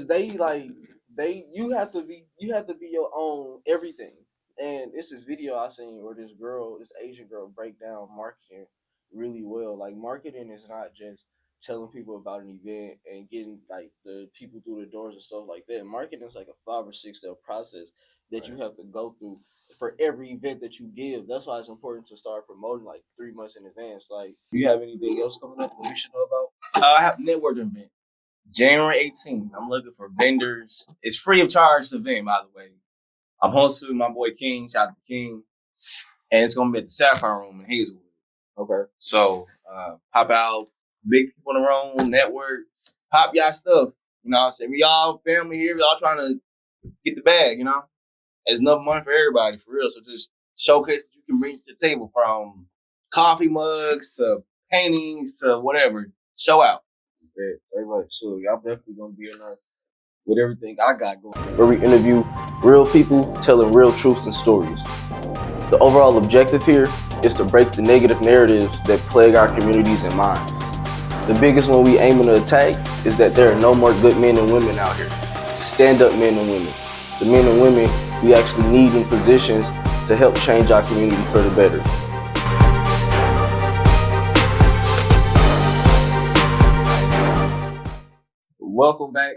because you have to be your own everything. And it's this video I seen where this Asian girl break down marketing really well. Like marketing is not just telling people about an event and getting like the people through the doors and stuff like that. Marketing is like a 5 or 6 step process that you have to go through for every event that you give. That's why it's important to start promoting like 3 months in advance. Like, do you have anything else coming up that we should know about? I have a networking event, January 18th. I'm looking for vendors. It's free of charge event, by the way. I'm hosting my boy King, shout out to King, and it's gonna be at the Sapphire Room in Hazelwood. Okay. So pop out, big people in the room, network, pop y'all stuff. You know what I'm saying? We all family here, we all trying to get the bag, you know? There's enough money for everybody, for real. So just showcase what you can bring to the table, from coffee mugs to paintings to whatever. Show out. Yeah, say like, so y'all definitely gonna be in there with everything I got going. Where we interview real people telling real truths and stories. The overall objective here is to break the negative narratives that plague our communities and minds. The biggest one we aiming to attack is that there are no more good men and women out here. Stand-up men and women. The men and women we actually need in positions to help change our community for the better. Welcome back.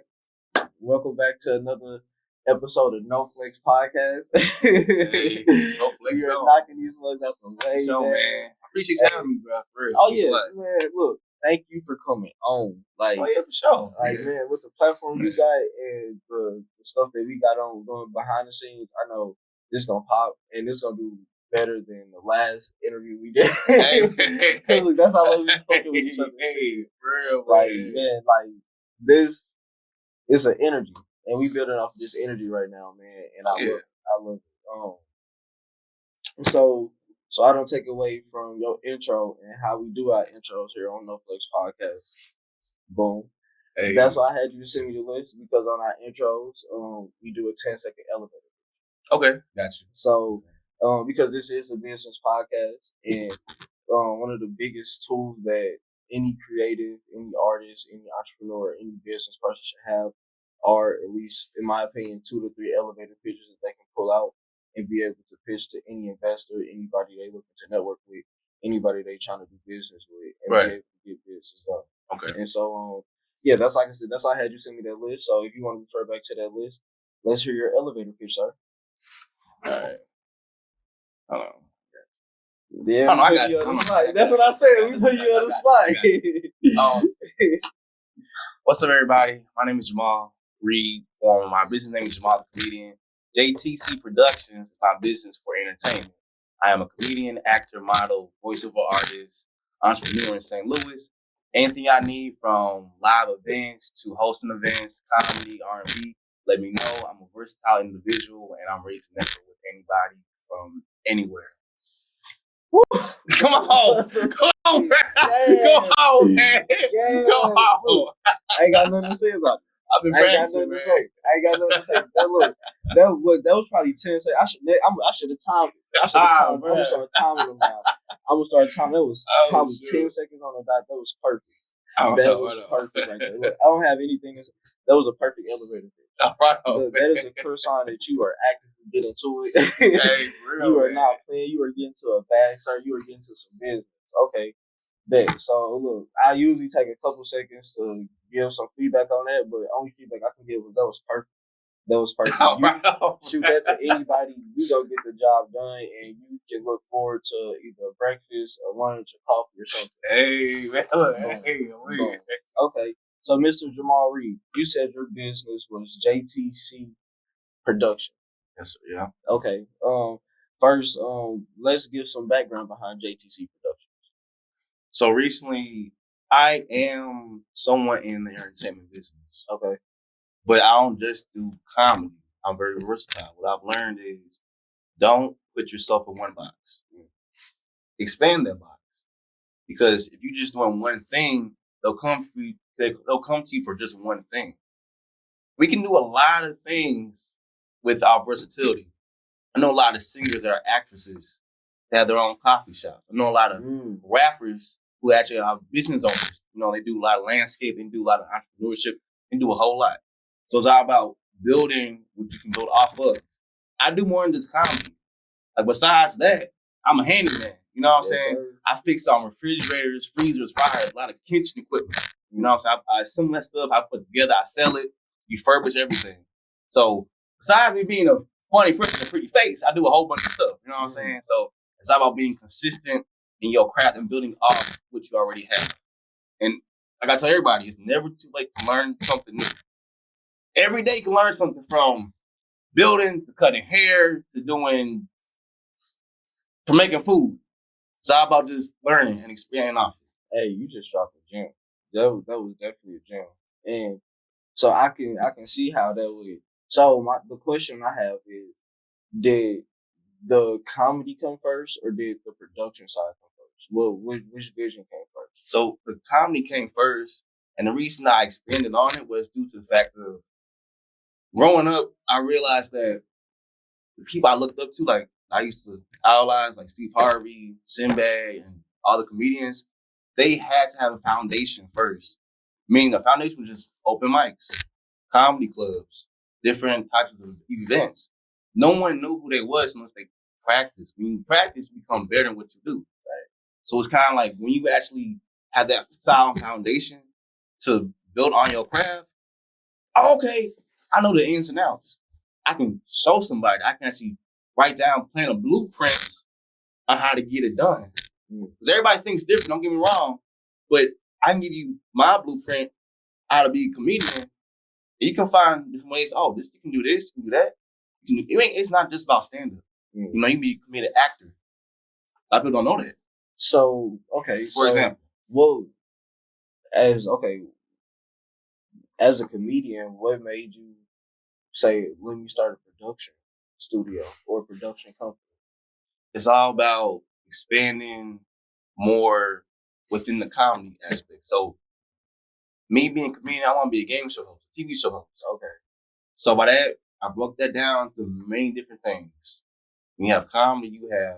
Welcome back to another episode of No Flex Podcast. Hey, no flex You're on. knocking these mugs out the way, Show, man. I appreciate you having me, bro. For real. Oh yeah, man. Look, thank you for coming on. Like, oh yeah, for sure. Like, man, with the platform you got and the stuff that we got on going behind the scenes, I know this gonna pop and this gonna do better than the last interview we did. Hey, look, that's how long we fucking with each other. Hey, for real, like, man, like this is an energy, and we building off of this energy right now, man. And I love it. So I don't take away from your intro and how we do our intros here on No Flex Podcast. Boom. Hey. That's why I had you to send me the list, because on our intros, we do a 10-second elevator. Okay, gotcha. So, because this is a business podcast, and one of the biggest tools that any creative, any artist, any entrepreneur, any business person should have are, at least in my opinion, 2 to 3 elevator pitches that they can pull out and be able to pitch to any investor, anybody they looking to network with, anybody they trying to do business with, and be able to get business done. Okay. And so, yeah, that's like I said, that's why I had you send me that list. So if you want to refer back to that list, let's hear your elevator pitch, sir. All right. Hold on. Yeah, we put you on the spot. That's what I said. We put you on the spot. What's up, everybody? My name is Jamal Reid. My business name is Jamal the Comedian. JTC Productions is my business for entertainment. I am a comedian, actor, model, voiceover artist, entrepreneur in St. Louis. Anything I need, from live events to hosting events, comedy, R&B, let me know. I'm a versatile individual, and I'm ready to network with anybody from anywhere. Woo. Come on, man. Go on, man. Yeah. Go on. I ain't got nothing to say about it. I've been practicing, man. I ain't got nothing to say. That was probably 10 seconds. I should have timed it. I'm gonna start timing them now. I'm gonna start timing. That was probably 10 seconds on the dot. That was perfect. That was perfect right there. Look, I don't have anything to say. That was a perfect elevator pitch. That is a clear sign that you are actively getting to it. Hey, real, you are not playing. You are getting to a bag, sir. You are getting to some business. Okay. Bet. So look, I usually take a couple seconds to give some feedback on that, but the only feedback I can give was that was perfect. That was perfect. Shoot that to anybody, you go get the job done, and you can look forward to either breakfast, or lunch, or coffee, or something. Hey, man. Okay. So, Mr. Jamal Reid, you said your business was JTC Productions. Yes, sir. Yeah. Okay. First, let's give some background behind JTC Productions. So recently, I am someone in the entertainment business. Okay. But I don't just do comedy. I'm very versatile. What I've learned is, don't put yourself in one box. Expand that box. Because if you're just doing one thing, they'll come to you for just one thing. We can do a lot of things with our versatility. I know a lot of singers that are actresses that have their own coffee shop. I know a lot of rappers who actually are business owners. You know, they do a lot of landscaping, do a lot of entrepreneurship, and do a whole lot. So it's all about building what you can build off of. I do more than just comedy. Like besides that, I'm a handyman. You know what I'm saying? Sir. I fix some refrigerators, freezers, fryers, a lot of kitchen equipment. You know what I'm saying? I assemble that stuff, I put it together, I sell it, refurbish everything. So besides me being a funny person, a pretty face, I do a whole bunch of stuff. You know what I'm saying? So it's all about being consistent in your craft and building off what you already have. And like I tell everybody, it's never too late to learn something new. Every day you can learn something, from building to cutting hair to making food. It's all about just learning and expanding off it. Hey, you just dropped a gem. That was definitely a gem. And so I can see how that would. So the question I have is, did the comedy come first or did the production side come first? Well, which vision came first? So the comedy came first, and the reason I expanded on it was due to the fact of growing up, I realized that the people I looked up to, like I used to idolize, like Steve Harvey, Sinbad, and all the comedians, they had to have a foundation first. Meaning the foundation was just open mics, comedy clubs, different types of events. No one knew who they was unless they practiced. When you practice, you become better in what you do. Right? So it's kind of like when you actually have that solid foundation to build on your craft. Okay, I know the ins and outs. I can show somebody. I can actually write down, plan a blueprint on how to get it done. Because everybody thinks different, don't get me wrong. But I can give you my blueprint how to be a comedian. You can find different ways. Oh, this you can do this, you can do that. It's not just about stand-up. You know, you can be a comedic actor. A lot of people don't know that. So, okay. For example. Well, as a comedian, what made you say, let me start a production studio or a production company? It's all about expanding more within the comedy aspect. So, me being a comedian, I want to be a game show host, a TV show host. Okay. So by that, I broke that down to many different things. When you have comedy, you have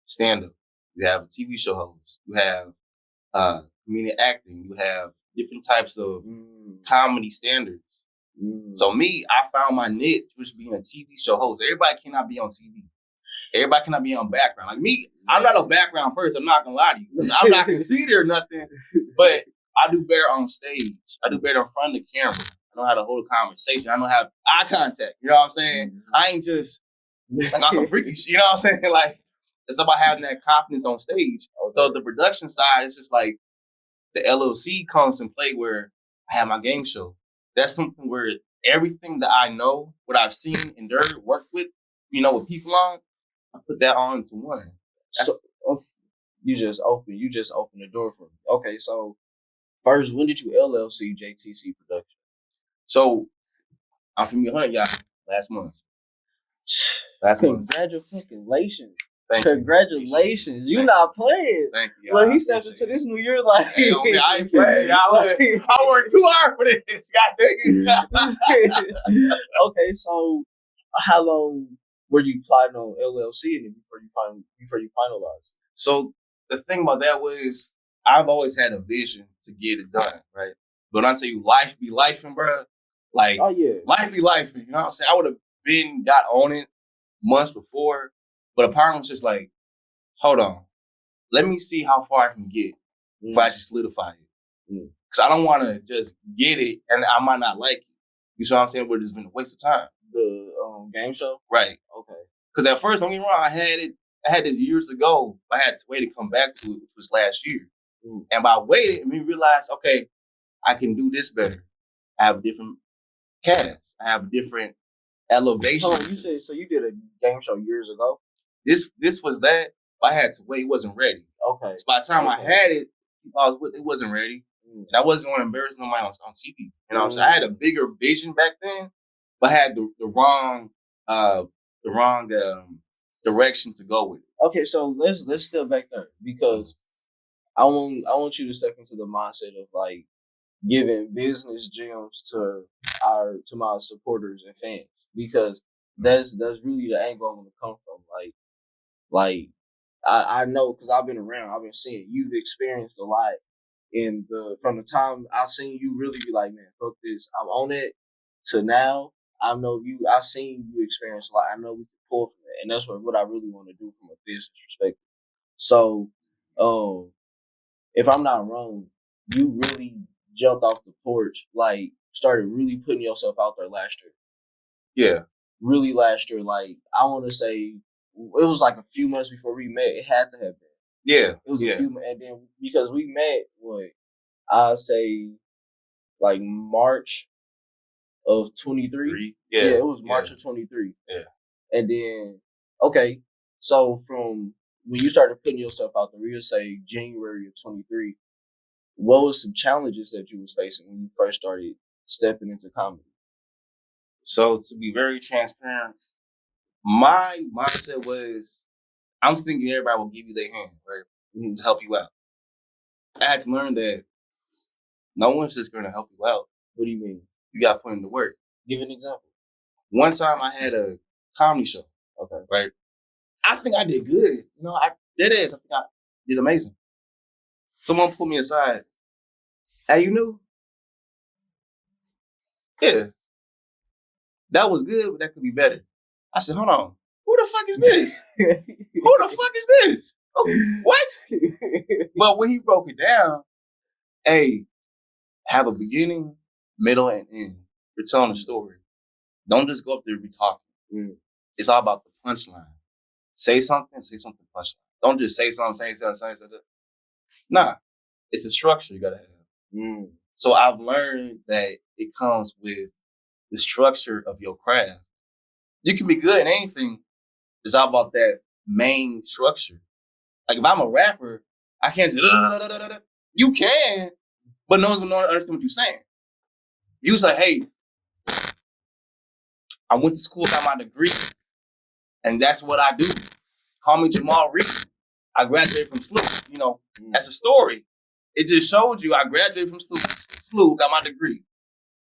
stand-up, you have a TV show host, you have comedian acting, you have different types of comedy standards. So me, I found my niche, which being a TV show host. Everybody cannot be on TV. Everybody cannot be on background. Like me, I'm not a background person. I'm not gonna lie to you. I'm not conceited or nothing, but I do better on stage. I do better in front of the camera. I know how to hold a conversation. I know how to have eye contact. You know what I'm saying? I ain't just like on some freaky shit. You know what I'm saying? Like it's about having that confidence on stage. Okay. So the production side is just like the LLC comes in play where I have my game show. That's something where everything that I know, what I've seen, endured, worked with, you know, with people on, I put that on into one. So you just open the door for me. Okay, so first, when did you LLC JTC Productions? So I'm from 100 y'all last month. Congratulations. Congratulations. You're not playing. Thank you. Look, he stepped into this new year like, hey, okay, I ain't playing. I worked too hard for this. God dang it. Okay, so how long were you planning on LLC before you finalized? So the thing about that was I've always had a vision to get it done, right? But I tell you, life be lifing, bro. Like, oh yeah, life be lifing. You know what I'm saying? I would have got on it months before, but apparently was just like, hold on, let me see how far I can get before I just solidify it. Because I don't want to just get it and I might not like it. You know what I'm saying? But it's been a waste of time. The game show, right? Okay. Because at first, don't get me wrong, I had this years ago. I had to wait to come back to it, which was last year. And by waiting, we realized, okay, I can do this better. I have a different cast. I have a different elevation. Oh, you said so? You did a game show years ago. This was that. I had to wait. It wasn't ready. Okay. So by the time I had it, it wasn't ready. And I wasn't going to embarrass nobody on TV. You know what I'm saying? I had a bigger vision back then, but I had the wrong direction to go with it. Okay, so let's step back there because I want you to step into the mindset of like giving business gems to my supporters and fans because that's really the angle I'm gonna come from. Like I know because I've been around, I've been seeing you've experienced a lot from the time I seen you really be like, man, fuck this, I'm on it, to now, I know you. I seen you experience a lot. I know we can pull from it, and that's what I really want to do from a business perspective. So, if I'm not wrong, you really jumped off the porch, like started really putting yourself out there last year. Yeah. Really last year, like I want to say it was like a few months before we met. It had to have been. Yeah. It was a few, and then because we met, what I say, like March of 23. Yeah, it was March of 23. Yeah. And then, okay, so from when you started putting yourself out there, we'll say January of 23, what was some challenges that you was facing when you first started stepping into comedy? So to be very transparent, my mindset was, I'm thinking everybody will give you their hand, right, to help you out. I had to learn that no one's just going to help you out. What do you mean? You got to put in the work. Give an example. One time I had a comedy show. Okay. Right. I think I did good. I think I did amazing. Someone pulled me aside. Hey, you knew? Yeah. That was good, but that could be better. I said, hold on. Who the fuck is this? Who the fuck is this? Oh, what? But when he broke it down, hey, have a beginning, middle, and end. You're telling a story. Don't just go up there and be talking. It's all about the punchline. Say something punchline. Don't just say something. Nah, it's a structure you gotta have. So I've learned that it comes with the structure of your craft. You can be good at anything. It's all about that main structure. Like if I'm a rapper, I can't say, you can, but no one's gonna understand what you're saying. You say, hey, I went to school, got my degree, and that's what I do. Call me Jamal Reid. I graduated from SLU. That's a story. It just showed you I graduated from SLU, got my degree.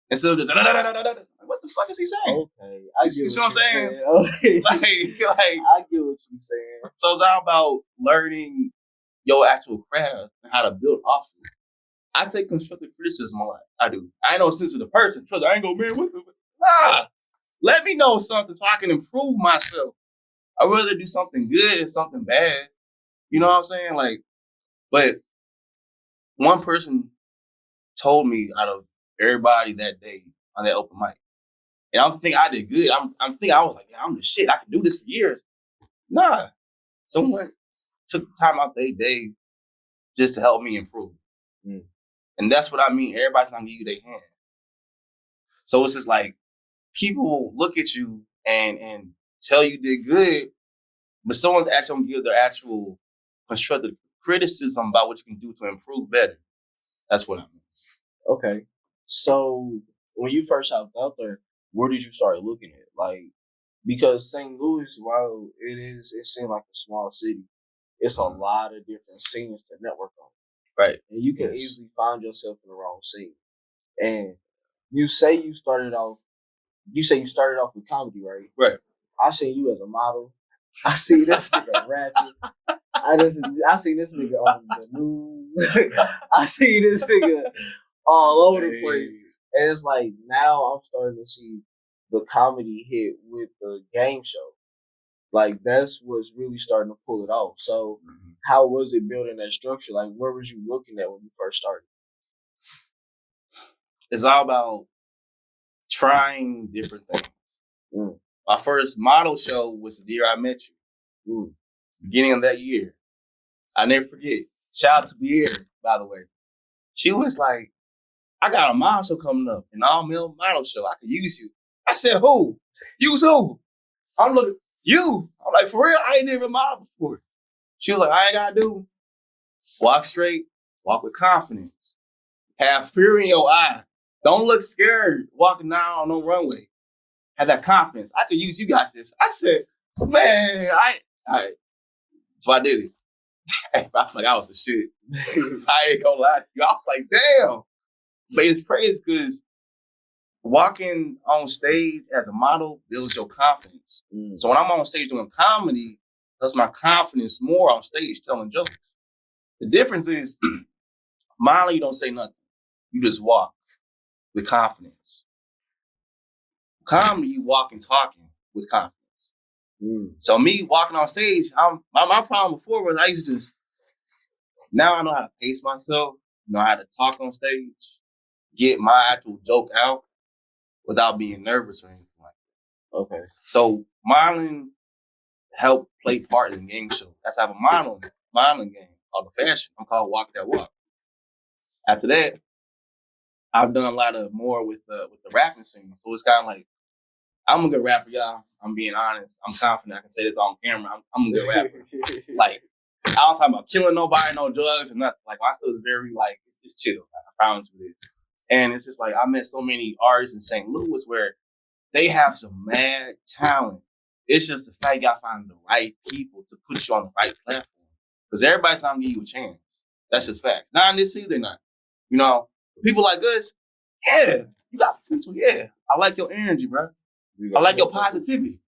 Instead of just, what the fuck is he saying? Okay, I get what I'm saying. Okay. like, I get what you're saying. So it's all about learning your actual craft and how to build off it. I take constructive criticism a lot. I do. I ain't no sensitive person. I ain't gonna man with it. Nah. Let me know something so I can improve myself. I'd rather do something good than something bad. You know what I'm saying? Like, but one person told me out of everybody that day on that open mic, and I'm thinking I did good. I'm thinking I was like, yeah, I'm the shit. I can do this for years. Nah. Someone took time out their day just to help me improve. And that's what I mean. Everybody's not gonna give you their hand. So it's just like people look at you and tell you did good, but someone's actually gonna give their actual constructive criticism about what you can do to improve better. That's what I mean. Okay. So when you first hopped out there, where did you start looking at? Like, because St. Louis, while it seemed like a small city, it's a lot of different scenes to network on. Right. And you can easily find yourself in the wrong scene. And you say you started off with comedy, right? Right. I seen you as a model. I see this nigga rapping. I see this nigga on the news. I see this nigga all over the place. And it's like now I'm starting to see the comedy hit with the game show. Like that's what's really starting to pull it off. So how was it building that structure? Like where was you looking at when you first started? It's all about trying different things. My first model show was the year I met you. Beginning of that year. I never forget. Shout out to Pierre, by the way. She was like, I got a model show coming up, an all-male model show. I could use you. I said, who? Use who? I'm looking, you. I'm like, for real? I ain't never modeled before. She was like, all I gotta do, walk straight, walk with confidence. Have fear in your eye. Don't look scared walking down on no runway. Have that confidence. I could use, you got this. I said, man, so I did it. I felt like I was the shit. I ain't gonna lie to you. I was like, damn. But it's crazy because walking on stage as a model builds your confidence. So when I'm on stage doing comedy, that's my confidence more on stage telling jokes. The difference is, modeling, you don't say nothing. You just walk with confidence. Comedy, you walking, talking with confidence. Mm. So me walking on stage, my problem before was I used to just, now I know how to pace myself, know how to talk on stage, get my actual joke out without being nervous or anything like that. Okay. So modeling helped play part in the game show. That's how I have a modeling game called The Fashion. I'm called Walk That Walk. After that, I've done a lot of more with the rapping scene. So it's kind of like, I'm a good rapper, y'all. I'm being honest. I'm confident I can say this on camera. I'm a good rapper. Like, I don't talk about killing nobody, no drugs, and nothing. Like, my stuff is very, like, it's chill. I promise you this. And it's just like, I met so many artists in St. Louis where they have some mad talent. It's just the fact you gotta find the right people to put you on the right platform. Because everybody's not gonna give you a chance. That's just fact. Not in this city, they're not. You know, people like us, yeah, you got potential, yeah. I like your energy, bro. I like your positivity.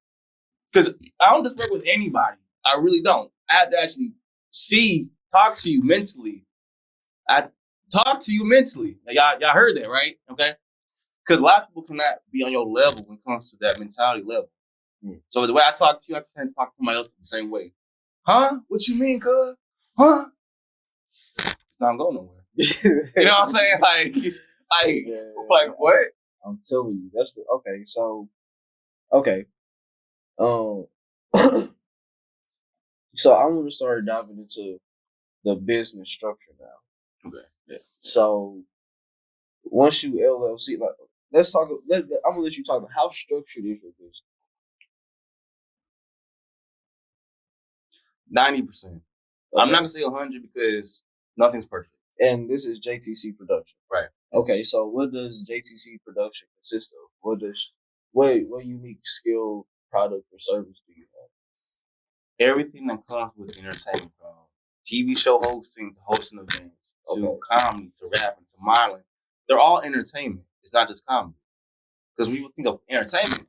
Because I don't just work with anybody. I really don't. I have to actually talk to you mentally. I talk to you mentally. Like, y'all heard that, right? Okay? Because a lot of people cannot be on your level when it comes to that mentality level. Mm. So the way I talk to you, I can't talk to somebody else the same way. Huh? What you mean, cuz? Huh? No, I'm going nowhere. You know what I'm saying? Like, it's like, like what? I'm telling you, that's the okay. So, okay, so I want to start diving into the business structure now. Okay. Yeah. So, once you LLC, like, let's talk. I'm gonna let you talk about how structured is your business. 90%. Okay. I'm not gonna say 100 because nothing's perfect. And this is JTC Production, right? Okay, so what does JTC Production consist of? What unique skill, product, or service do you have? Everything that comes with entertainment, from TV show hosting to hosting events, to comedy, to rapping, to modeling. They're all entertainment. It's not just comedy. Because when you think of entertainment,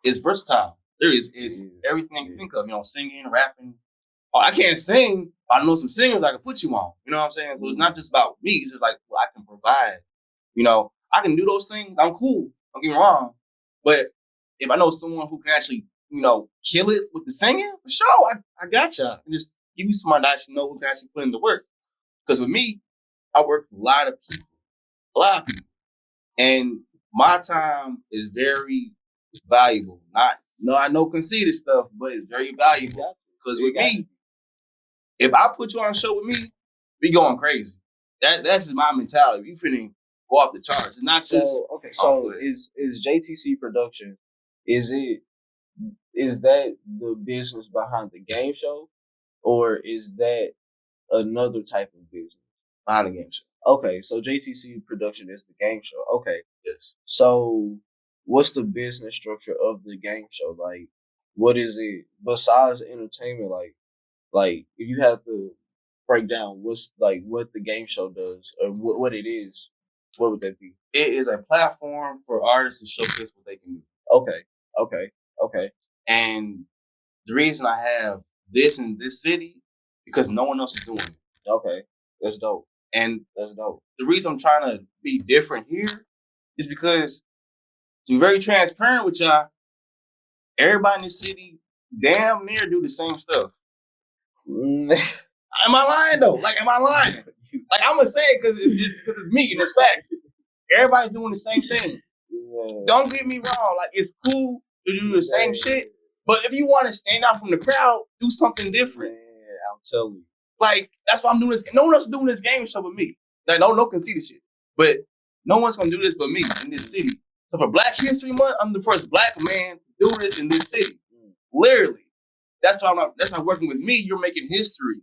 it's versatile. There is everything you think of, singing, rapping. Oh, I can't sing. I know some singers I can put you on. You know what I'm saying? So it's not just about me. It's just like what I can provide. I can do those things. I'm cool. Don't get me wrong. But if I know someone who can actually, kill it with the singing, for sure, I got you. I can just give you somebody that actually know who can actually put in the work. Because with me, I work with a lot of people. And my time is very valuable. I know conceited stuff, but it's very valuable. Because with me, if I put you on a show with me, we going crazy. That's just my mentality. You finna go off the charts. It's not just okay. So is JTC Production? Is that the business behind the game show, or is that another type of business behind the game show? Okay, so JTC Production is the game show. Okay. Yes. So what's the business structure of the game show? Like, what is it besides entertainment? Like if you have to break down what's like what the game show does or what it is, what would that be? It is a platform for artists to showcase what they can do. Okay. And the reason I have this in this city because no one else is doing it. Okay, that's dope. And that's dope. The reason I'm trying to be different here is because to be very transparent with y'all, everybody in the city damn near do the same stuff. Am I lying though? Like, am I lying? Like, I'm gonna say it because it's me and it's facts. Everybody's doing the same thing. Yeah. Don't get me wrong. Like, it's cool to do the same shit, but if you want to stand out from the crowd, do something different. Yeah, I'll tell you. Like, that's why I'm doing this. No one else is doing this game show but me. Like, no conceited shit. But no one's gonna do this but me in this city. So for Black History Month, I'm the first Black man to do this in this city. Literally. That's why working with me, you're making history.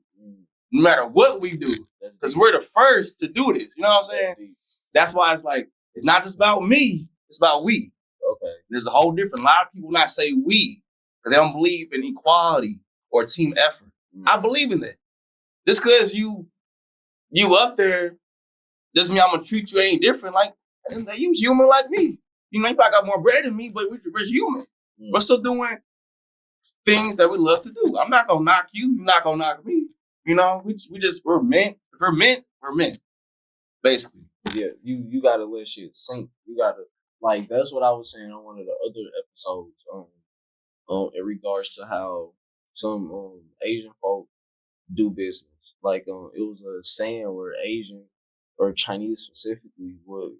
No matter what we do. Because we're the first to do this. You know what I'm saying? That's why it's like, it's not just about me, it's about we. Okay. There's a whole different, a lot of people not say we, because they don't believe in equality or team effort. I believe in that. Just because you up there doesn't mean I'm going to treat you any different. Like, you human like me. You probably got more bread than me, but we're human. We're still doing things that we love to do. I'm not going to knock you. You're not going to knock me. We're meant. If we're meant, we're meant. Basically. Yeah, you got to let shit sink. You got to Like that's what I was saying on one of the other episodes. In regards to how some Asian folk do business. Like it was a saying where Asian or Chinese specifically would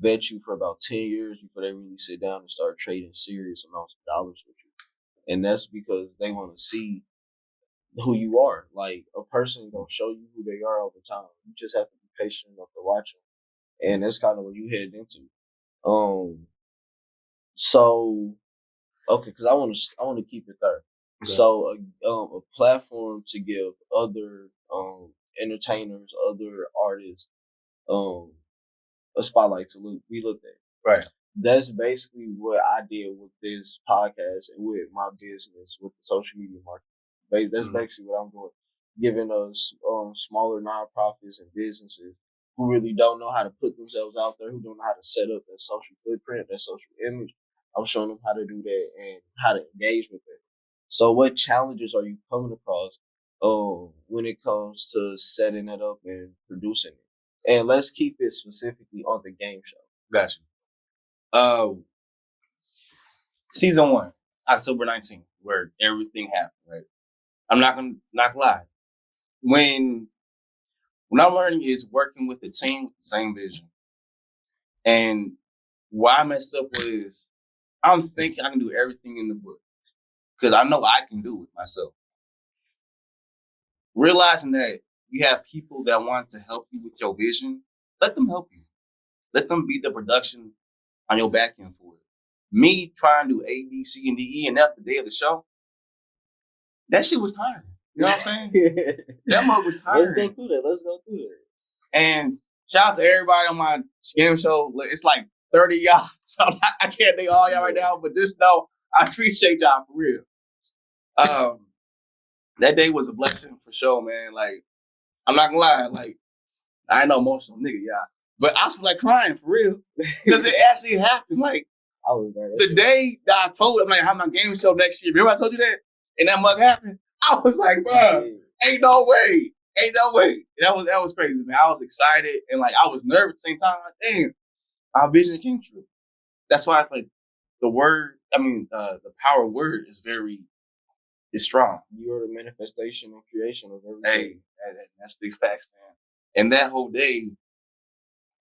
vet you for about 10 years before they really sit down and start trading serious amounts of dollars with you. And that's because they want to see who you are. Like a person gonna show you who they are over time. You just have to be patient enough to watch them. And that's kind of what you headed into. Um, so okay, because I want to keep it there. Okay. So a platform to give other entertainers, other artists, um, a spotlight to be looked at. Right. That's basically what I did with this podcast and with my business with the social media market. That's basically what I'm doing, giving us smaller nonprofits and businesses who really don't know how to put themselves out there, who don't know how to set up their social footprint, their social image. I'm showing them how to do that and how to engage with it. So, what challenges are you coming across when it comes to setting it up and producing it? And let's keep it specifically on the game show. Gotcha. Season 1, October 19th, where everything happened, right? I'm not gonna lie. When I'm learning is working with the team, same vision. And what I messed up was I'm thinking I can do everything in the book because I know I can do it myself. Realizing that you have people that want to help you with your vision, let them help you. Let them be the production on your back end for it. Me trying to do A, B, C, and D, E, and F the day of the show, that shit was tiring. You know what I'm saying? That mug was tiring. Let's go through that. And shout out to everybody on my game show. It's like 30 y'all, so I can't thank all y'all right now, but just know I appreciate y'all for real. That day was a blessing for sure, man. Like, I'm not gonna lie, like, I ain't no emotional nigga, y'all. But I was like crying for real. Because it actually happened. Like, I was there. The day that I told him, like, I have my game show next year. Remember I told you that? And that mug happened? I was like, bro, ain't no way. That was crazy, man. I was excited and like I was nervous at the same time. Like, damn, our vision came true. That's why it's like the power word is strong. You're the manifestation and creation of everything. Hey, that's big facts, man. And that whole day,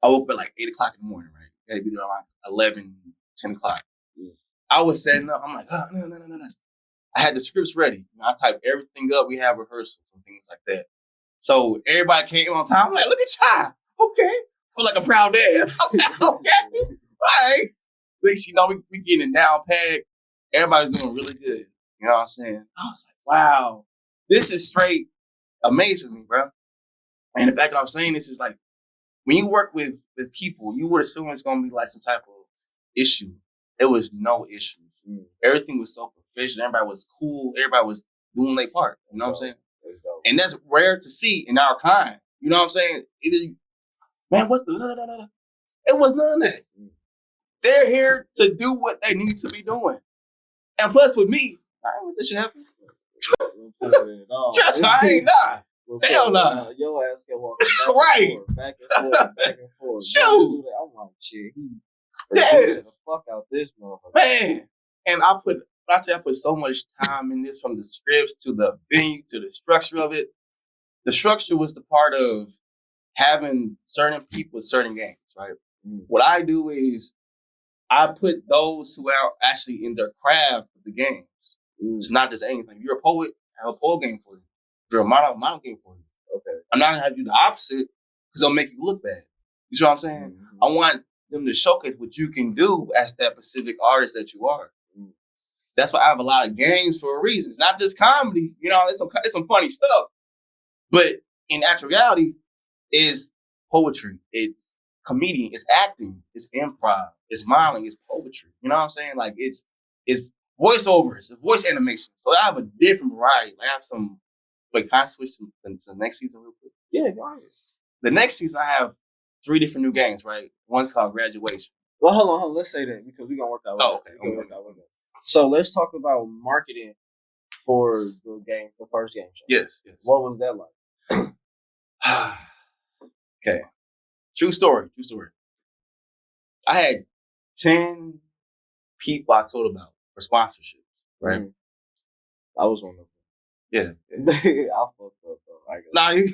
I woke up at like 8 o'clock in the morning, right? I had to be there around 11, 10 o'clock. Yeah. I was setting up. I'm like, oh, no. I had the scripts ready. I typed everything up. We have rehearsals and things like that. So everybody came on time. I'm like, look at y'all. Okay. Feel like a proud dad. Okay. All right. Next, we getting it down packed. Everybody's doing really good. You know what I'm saying? I was like, wow, this is straight amazing me, bro. And the fact that I'm saying this is like, when you work with people, you would assume it's going to be like some type of issue. There was no issue. Everything was so professional. Everybody was cool. Everybody was doing their part. You know what I'm saying? And that's rare to see in our kind. You know what I'm saying? Man, what the? It was none of that. They're here to do what they need to be doing. And plus, with me, I ain't want this shit happen. I ain't not. Hell no. Your ass can walk back and forth. Shoot. I'm like, shit, he the fuck out this motherfucker. Man. And I put so much time in this, from the scripts to the venue to the structure of it. The structure was the part of having certain people with certain games, right? What I do is I put those who are actually in their craft with the games. It's not just anything. If you're a poet, I have a poet game for you. If you're a model game for you. Okay. I'm not gonna have you do the opposite because it'll make you look bad. You know what I'm saying? I want them to showcase what you can do as that specific artist that you are. That's why I have a lot of games for a reason. It's not just comedy. You know, it's some funny stuff. But in actual reality, it's poetry. It's comedian. It's acting. It's improv. It's modeling. It's poetry. You know what I'm saying? Like it's voiceovers. It's voice animation. So I have a different variety. I have some. Wait, can I switch to the next season real quick? Yeah, go ahead. The next season, I have 3 different new games. Right, one's called Graduation. Well, hold on. Let's say that because we're gonna work out. Okay. So let's talk about marketing for the first game show. Yes. What was that like? Okay. True story. I had 10 people I told about for sponsorships, right? I was one of them. Yeah. I fucked up though. Nah, you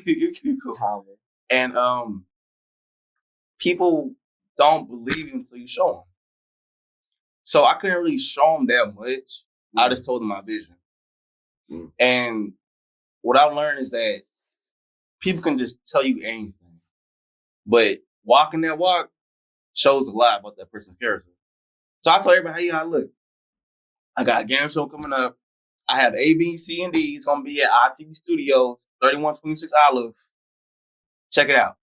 cool. Timing. And people don't believe you until you show them. So I couldn't really show them that much. I just told them my vision. And what I learned is that people can just tell you anything, but walking that walk shows a lot about that person's character. So I tell everybody, hey, I look, I got a game show coming up. I have A, B, C, and D. It's going to be at ITV Studios, 3126 Olive. Check it out.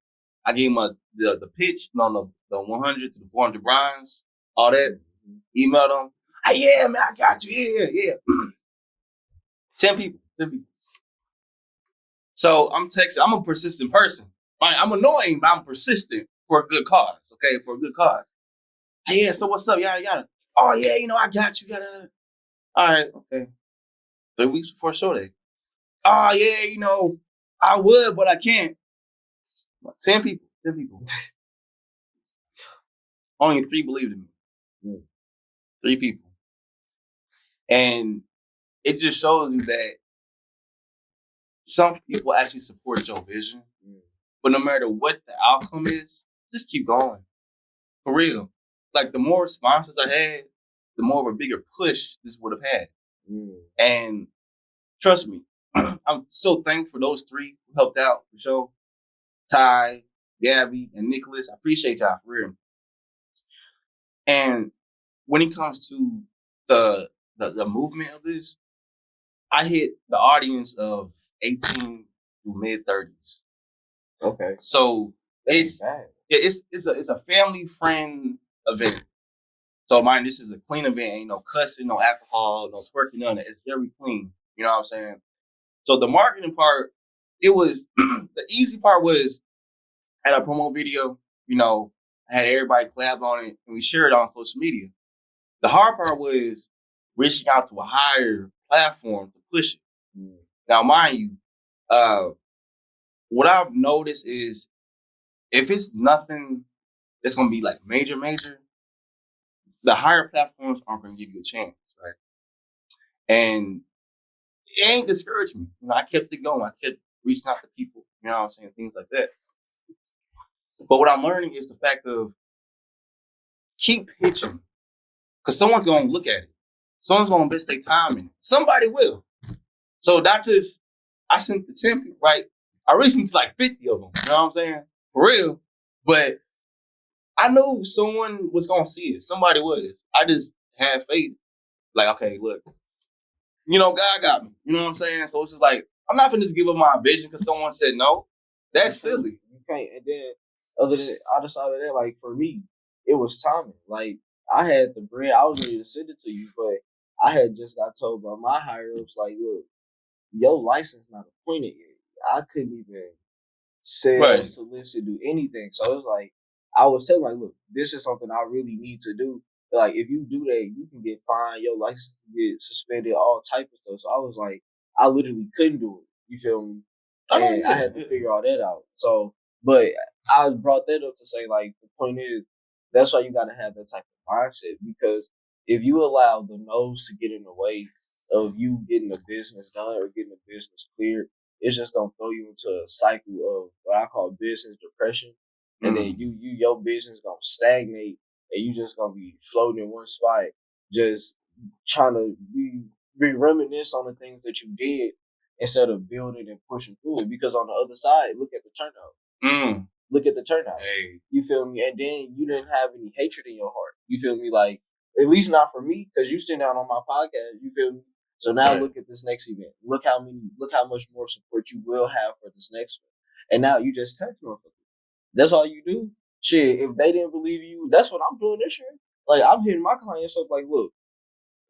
I gave him the pitch, the 100 to the 400 bronze, all that. Emailed them. Hey, yeah, man, I got you. Yeah. 10 people. So I'm texting. I'm a persistent person. I'm annoying, but I'm persistent for a good cause. Okay, for a good cause. Hey, yeah. So what's up? Yada. Oh yeah, I got you. Yada. All right. Okay. 3 weeks before show day. Oh yeah, I would, but I can't. 10 people. Only 3 believed in me. 3 people. And it just shows you that some people actually support your vision. But no matter what the outcome is, just keep going. For real. Like the more sponsors I had, the more of a bigger push this would have had. And trust me, I'm so thankful for those 3 who helped out for sure. Ty, Gabby, and Nicholas. I appreciate y'all for real. And when it comes to the movement of this, I hit the audience of 18 through mid-30s. Okay. So it's a family friend event. So mind, this is a clean event. Ain't no cussing, no alcohol, no twerking, none of it. It's very clean. You know what I'm saying? So the marketing part, it was the easy part was I had a promo video. I had everybody collab on it, and we shared it on social media. The hard part was reaching out to a higher platform to push it. Now, mind you, what I've noticed is if it's nothing that's going to be like major, the higher platforms aren't going to give you a chance, right? And it ain't discouraged me. I kept it going. I kept reaching out to people, you know what I'm saying, things like that. But what I'm learning is the fact of keep pitching because someone's going to look at it. Someone's going to invest their time in it. Somebody will. So not just, I sent the 10 people, right? I really sent like 50 of them, you know what I'm saying? For real. But I knew someone was going to see it. Somebody was. I just had faith. Like, okay, look, God got me. You know what I'm saying? So it's just like, I'm not going to just give up my vision because someone said no. That's silly. You can't. And then, other side of that, like for me, it was timing. Like I had the bread. I was ready to send it to you, but I had just got told by my higher ups, like, look, your license not appointed yet. I couldn't even sell, solicit, do anything. So it was like, I was telling, like, look, this is something I really need to do. Like, if you do that, you can get fined, your license can get suspended, all type of stuff. So I was like, I literally couldn't do it. You feel me? And I had to figure all that out. So, but I brought that up to say, like, the point is, that's why you got to have that type of mindset, because if you allow the no's to get in the way of you getting a business done or getting a business cleared, it's just gonna throw you into a cycle of what I call business depression, and then your business gonna stagnate, and you just gonna be floating in one spot, just trying to be reminisce on the things that you did instead of building and pushing through it. Because on the other side, look at the turnout. Look at the turnout. Hey. You feel me? And then you didn't have any hatred in your heart. You feel me? Like, at least not for me, because you sit down on my podcast. You feel me? So now look at this next event. Look how much more support you will have for this next one. And now you just text them. That's all you do. Shit, if they didn't believe you, that's what I'm doing this year. Like, I'm hitting my clients up like, look,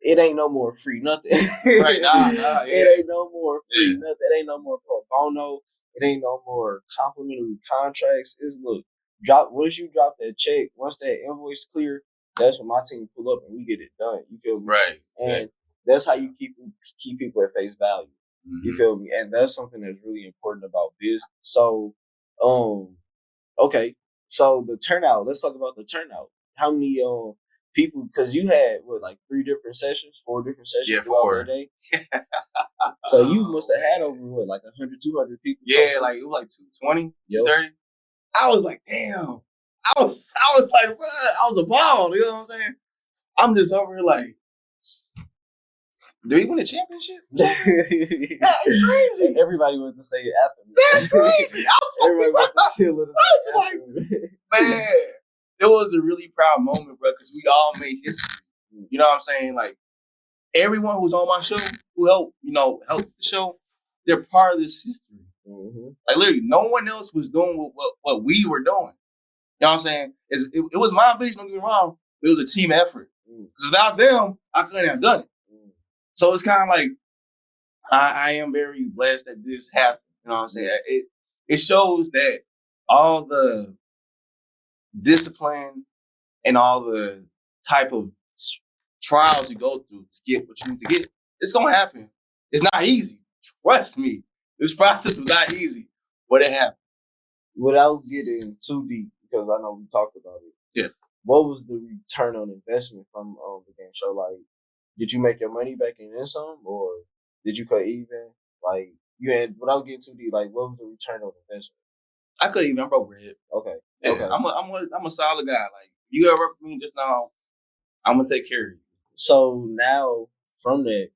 it ain't no more free nothing. Right, It ain't no more free nothing. It ain't no more pro bono. It ain't no more complimentary contracts. It's look, once you drop that check, once that invoice clear, that's when my team pull up and we get it done. You feel me? Right. And that's how you keep people at face value. You feel me? And that's something that's really important about business. So, okay. So the turnout. Let's talk about the turnout. How many people, because you had what, like 4 different sessions Yeah, throughout 4. the day. So you must have had over what, like 100, 200 people. Yeah, like it was like 220, Yo. 30. I was like, damn. I was like, bro, I was appalled. You know what I'm saying? I'm just over here like, do we win a championship? That is crazy. And everybody went to say it after me. That's crazy. I was Everybody went to seal it. like, man, it was a really proud moment, bro, because we all made history. You know what I'm saying? Like, everyone who's on my show, who helped the show, they're part of this history. Mm-hmm. Like, literally, no one else was doing what we were doing. You know what I'm saying? It was my vision, don't get me wrong, but it was a team effort. Because without them, I couldn't have done it. So it's kind of like, I am very blessed that this happened. You know what I'm saying? It shows that all the discipline and all the type of trials you go through to get what you need to get, it's going to happen. It's not easy. Trust me. This process was not easy, but it happened. Without getting too deep, because I know we talked about it. Yeah. What was the return on investment from the game show? Like, did you make your money back and then some, or did you cut even? Like, you had, without getting too deep, like, what was the return on investment? I couldn't even. I'm broke red. Okay. Yeah, okay. I'm a solid guy. Like, you ever work for me just now, I'm gonna take care of you. So now from that,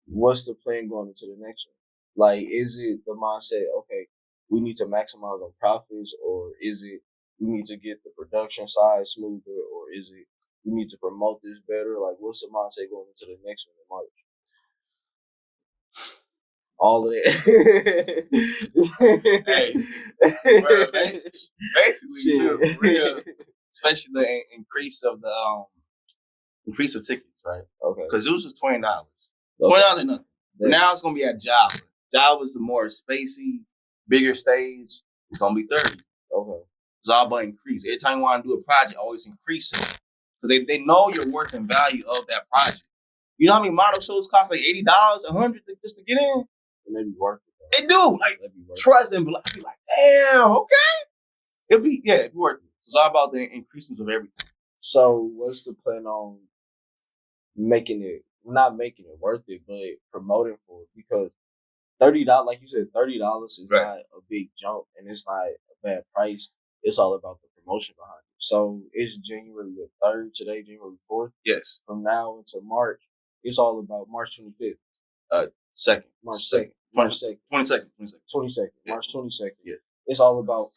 what's the plan going into the next one? Like, is it the mindset, okay, we need to maximize our profits, or is it we need to get the production side smoother, or is it we need to promote this better? Like, what's the mindset going into the next one in March? All of that. Hey, bro, basically, real, especially the increase of tickets, right? Okay. Because it was just $20. $20 nothing. But now it's gonna be at Java. Java's the more spacey, bigger stage. It's gonna be 30. Okay. It's all about increase. Every time you want to do a project, always increase it. Because they know your worth and value of that project. You know how many model shows cost like $80, $100 just to get in? It may be worth it. It do. Like, trust and I'd be like, damn, okay. It'd be worth it. So it's all about the increases of everything. So what's the plan on not making it worth it, but promoting for it? Because $30, like you said, $30 is right. not a big jump, and it's not a bad price. It's all about the promotion behind it. So it's January the 3rd today, January 4th. Yes. From now until March, it's all about March 25th. March 2nd. March 2nd. 22nd. Yeah. March 22nd. Yeah. It's all about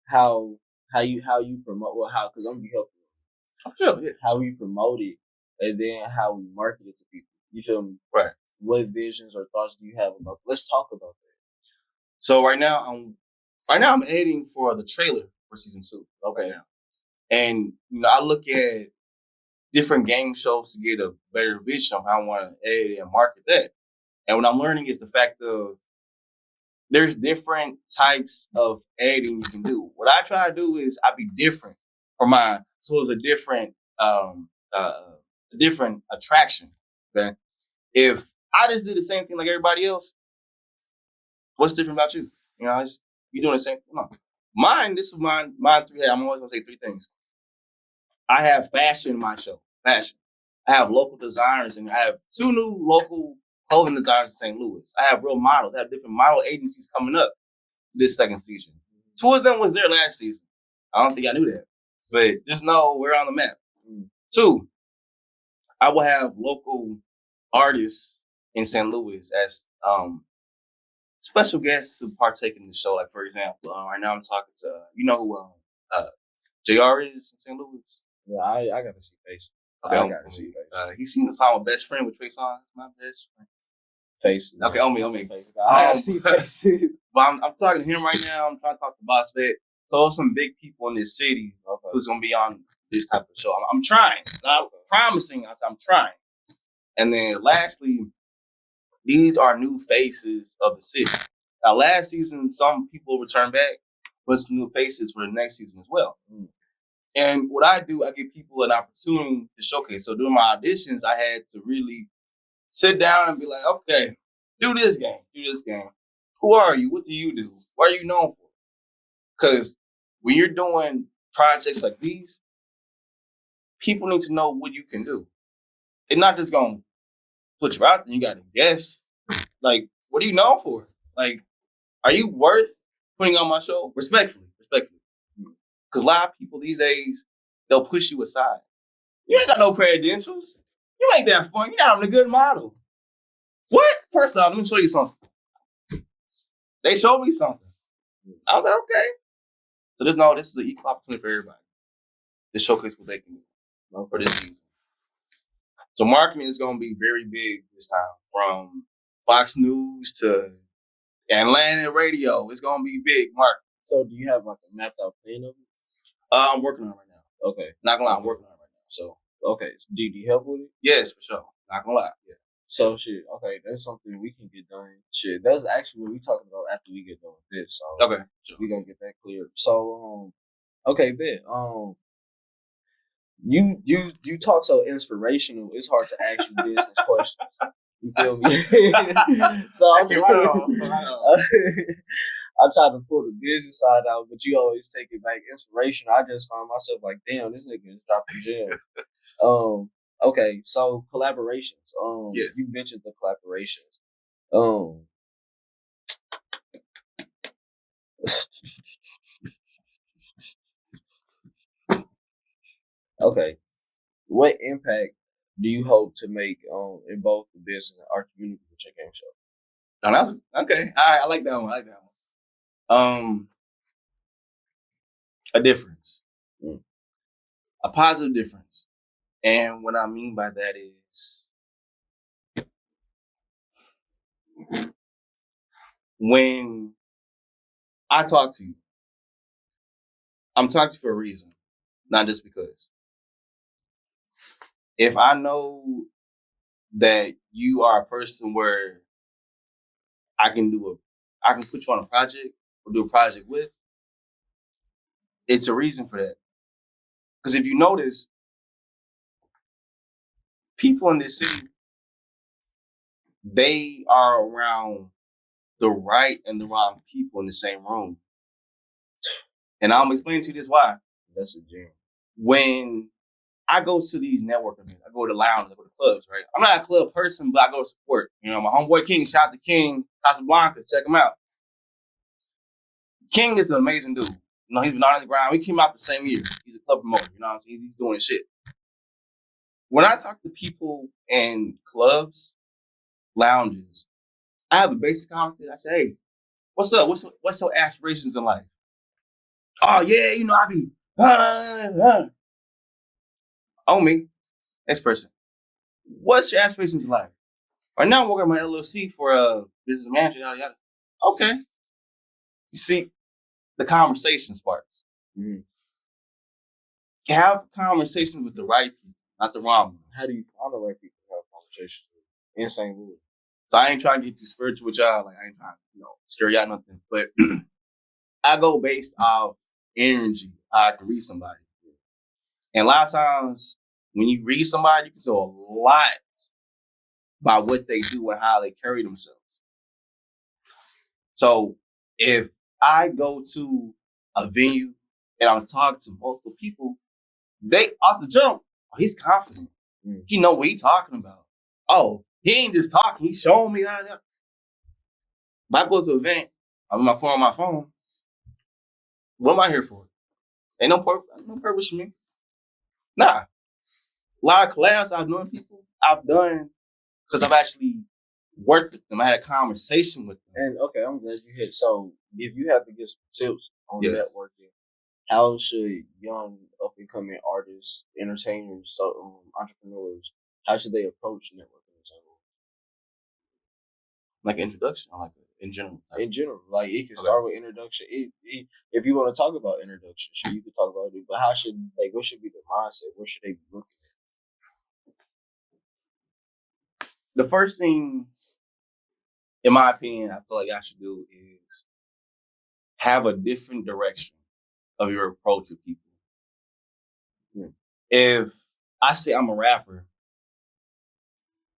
how you promote. Well, because I'm gonna be helping you. Oh, sure, yeah. How we promote it, and then how we market it to people. You feel me? Right. What visions or thoughts do you have about? Let's talk about that. So right now I'm editing for the trailer for season 2. Okay. Right now, and I look at different game shows to get a better vision of how I want to edit and market that. And what I'm learning is the fact of there's different types of editing you can do. What I try to do is I be different for mine, so it's a different attraction. Okay, if I just did the same thing like everybody else, what's different about you? You doing the same thing. No. Mine, this is mine 3. I'm always gonna say 3 things. I have fashion in my show. Fashion. I have local designers, and I have 2 new local clothing designers in St. Louis. I have real models. I have different model agencies coming up this second season. 2 of them was there last season. I don't think I knew that. But just know we're on the map. 2, I will have local artists in St. Louis as special guests to partake in the show. Like, for example, right now I'm talking to, who JR is in St. Louis? Yeah, I got to see face. Okay, I got to see face. He's seen the song with Best Friend with Trey Songz. My best friend. Face. Okay, on me. Face. I got to see face. But I'm talking to him right now. I'm trying to talk to Boss Vet. So there's some big people in this city who's going to be on this type of show. I'm trying. Not promising. I'm trying. And then lastly, these are new faces of the city. Now, last season, some people returned back, but some new faces for the next season as well. And what I do, I give people an opportunity to showcase. So during my auditions, I had to really sit down and be like, okay, do this game. Who are you? What do you do? What are you known for? Because when you're doing projects like these, people need to know what you can do. It's not just going to put you out there. You got to guess. Like, what are you known for? Like, are you worth putting on my show? Respectfully. Because a lot of people these days, they'll push you aside. You ain't got no credentials. You ain't that fun. You're not even a good model. What? First off, let me show you something. They showed me something. I was like, okay. So this is an equal opportunity for everybody to showcase what they can do for this season. So marketing is going to be very big this time, from Fox News to Atlanta radio. It's going to be big marketing. So do you have like a mapped out plan of it? I'm working on it right now. Okay. Not gonna lie, I'm working on it right now. So okay. So do you help with it? Yes, for sure. Not gonna lie. Yeah. So shit, okay, that's something we can get done. Shit, that's actually what we talking about after we get done with this. So okay, sure. We gonna get that clear. So okay, bet. You talk so inspirational. It's hard to ask you business questions. You feel me? So I'm I try to pull the business side out, but you always take it back inspiration. I just find myself like, damn, this nigga is dropping gems. Okay, so collaborations. Yeah. You mentioned the collaborations. Okay, what impact do you hope to make in both the business and our community with your game show? Oh, that's okay. I like that one. A difference, a positive difference, and what I mean by that is when I talk to you, I'm talking to you for a reason, not just because. If I know that you are a person where I can put you on a project or do a project with, it's a reason for that. Because if you notice, people in this city, they are around the right and the wrong people in the same room. And I'm explaining to you this why. That's a gem. When I go to these network events, I go to lounges, I go to clubs, right? I'm not a club person, but I go to support. You know, my homeboy King, shout out to King, Casablanca, check him out. King is an amazing dude. You know, he's been on the ground. We came out the same year. He's a club promoter, you know what I'm saying? He's doing his shit. When I talk to people in clubs, lounges, I have a basic conversation. I say, hey, what's up? What's your aspirations in life? Oh, yeah, you know, I be, on me. Next person. What's your aspirations in life? Right now, I'm working on my LLC for a business manager, yada, yada. Okay. You see, the conversation sparks. Mm-hmm. Have conversations with the right people, not the wrong ones. How do you find the right people to have conversations with in St. Louis? So I ain't trying to get too spiritual with y'all. Like, I ain't trying to, scare y'all nothing. But I go based off energy, how I can read somebody. And a lot of times, when you read somebody, you can tell a lot by what they do and how they carry themselves. So if I go to a venue and I'm talking to multiple people, they off the jump, oh, he's confident. He know what he's talking about. Oh, he ain't just talking, he's showing me that. If I go to an event, I'm on my phone. What am I here for? Ain't no purpose for me. Nah. A lot of collabs I've known people I've done because I've actually worked with them. I had a conversation with them. And okay, I'm glad you hit. So if you have to get some tips on networking, how should young up and coming artists, entertainers, entrepreneurs, how should they approach networking in St. Louis? Like introduction, or like in general. In general, like it can start with introduction. If you want to talk about introduction, sure, you can talk about it. But what should be the mindset? What should they be looking at? The first thing, in my opinion, I feel like I should do is have a different direction of your approach with people. If I say I'm a rapper,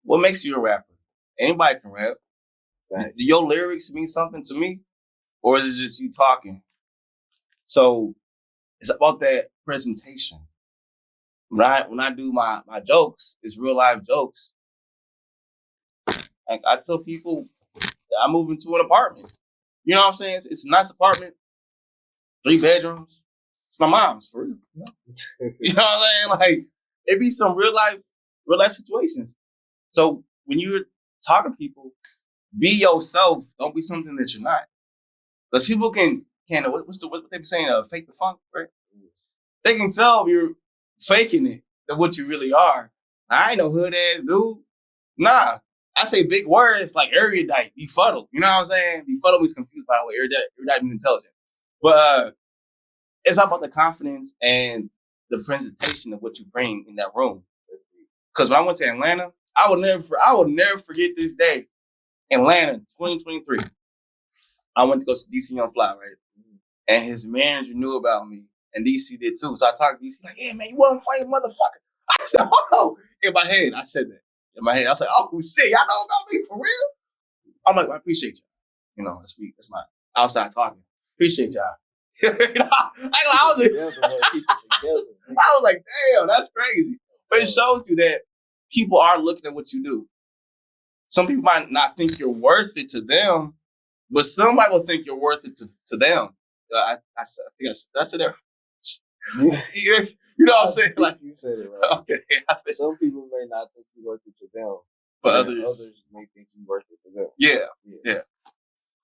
what makes you a rapper? Anybody can rap. Right. Do your lyrics mean something to me? Or is it just you talking? So it's about that presentation. when I do my jokes, it's real life jokes. Like I tell people that I moved into an apartment. You know what I'm saying? It's a nice apartment, 3 bedrooms. It's my mom's for real. You know what I'm saying? Like it be some real life situations. So when you're talking to people, be yourself. Don't be something that you're not. Because people can what they be saying? Fake the funk, right? They can tell if you're faking it than what you really are. I ain't no hood ass dude. Nah. I say big words like erudite, befuddled. You know what I'm saying? Befuddled means confused, by the way. Erudite means intelligent. But it's all about the confidence and the presentation of what you bring in that room. Because when I went to Atlanta, I will never forget this day. Atlanta, 2023. I went to go see DC on Fly, right? And his manager knew about me, and DC did too. So I talked to DC, like, "Yeah, man, you wasn't funny, motherfucker." I said, "Oh," in my head, I said that. In my head, I was like, "Oh shit, y'all know about me for real?" I'm like, "I appreciate you." You know, that's my outside talking. Appreciate y'all. You know, I was like, damn, that's crazy. But it shows you that people are looking at what you do. Some people might not think you're worth it to them, but somebody will think you're worth it to them. I think that's it. You know what I'm saying? Like you said it right. Okay. Some people may not think you're worth it to them, but others may think you're worth it to them. Yeah.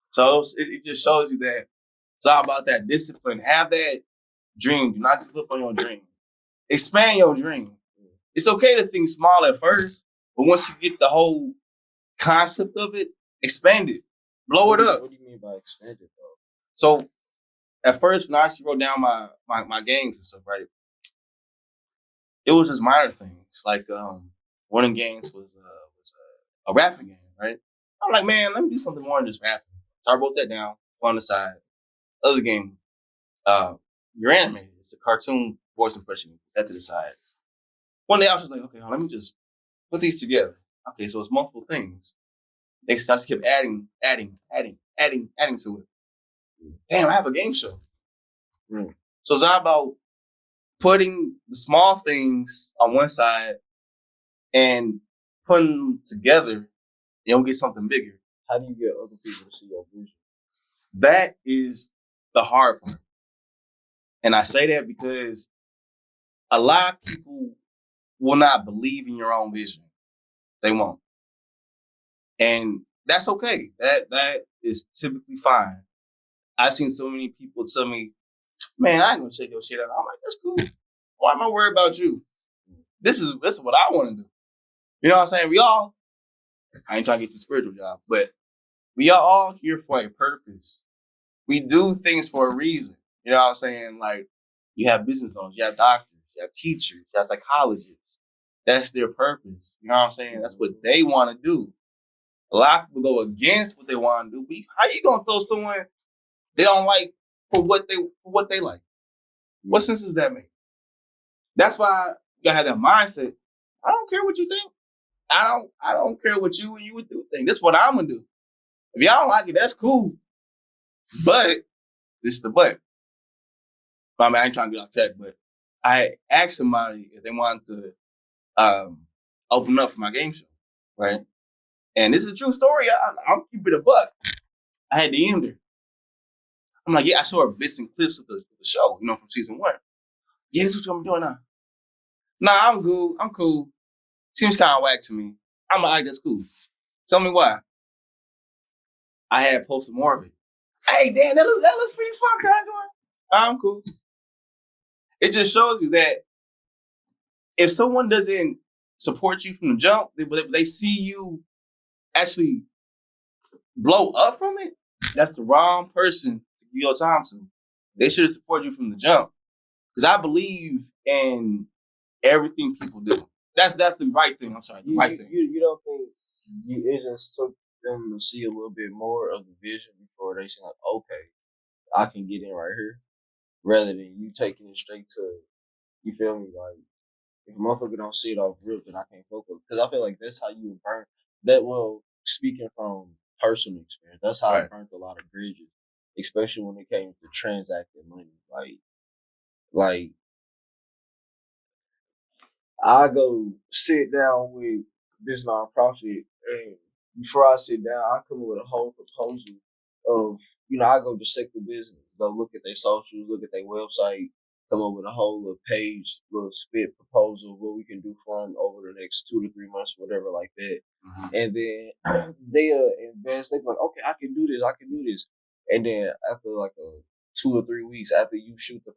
So it just shows you that it's all about that discipline. Have that dream. Do not give up on your dream. Expand your dream. It's okay to think small at first, but once you get the whole concept of it, expand it. Blow it up. What do you mean by expand it, though? So at first, when I actually wrote down my games and stuff, right, it was just minor things. Like one of the games was a rapping game, right? I'm like, man, let me do something more than just rapping. So I wrote that down on the side. Other game, you're animated. It's a cartoon voice impression. That to the side. One day I was just like, okay, let me just put these together. Okay, so it's multiple things. Next, I just kept adding to it. Damn, I have a game show. So it's all about putting the small things on one side and putting them together, you'll get something bigger. How do you get other people to see your vision? That is the hard part. And I say that because a lot of people will not believe in your own vision. They won't. And that's okay. That is typically fine. I've seen so many people tell me, man, I ain't gonna check your shit out. I'm like, that's cool. Why am I worried about you? This is what I want to do. You know what I'm saying? I ain't trying to get the spiritual job, but we are all here for a purpose. We do things for a reason. You know what I'm saying? Like, you have business owners, you have doctors, you have teachers, you have psychologists. That's their purpose. You know what I'm saying? That's what they want to do. A lot of people go against what they want to do. How you gonna tell someone they don't like for what they like? What sense does that make? That's why you gotta have that mindset. I don't care what you think. I don't care what you and you would do think. This is what I'm gonna do. If y'all don't like it, that's cool. But this is the but. I mean, I ain't trying to get off track, but I asked somebody if they wanted to open up for my game show, right? And this is a true story. I'll keep it a buck. I had to end her. I'm like, yeah, I show her bits and clips of the show, you know, from season 1. Yeah, this is what I'm doing now. Nah, I'm good. I'm cool. Seems kind of whack to me. I'm like, that's cool. Tell me why. I had posted more of it. Hey, Dan, that looks pretty fun. Can I do it? I'm cool. It just shows you that if someone doesn't support you from the jump, they see you actually blow up from it, that's the wrong person to give your time to. They should have supported you from the jump. Because I believe in everything people do. That's the right thing. I'm sorry, the right thing. You don't think it just took them to see a little bit more of the vision before they say, like, okay, I can get in right here, rather than you taking it straight to, you feel me? Like, if a motherfucker don't see it off rip, then I can't focus. Because I feel like that's how you burn that. Well, speaking from personal experience, that's how I burnt a lot of bridges, especially when it came to transacting money. Like I go sit down with this nonprofit, and before I sit down, I come up with a whole proposal of, I go dissect the business, go look at their socials, look at their website, come up with a whole little page, little spit proposal of what we can do for them over the next 2 to 3 months, whatever like that. Mhm. And then they invest. They be like, okay, I can do this, I can do this. And then after like 2 or 3 weeks after we shoot the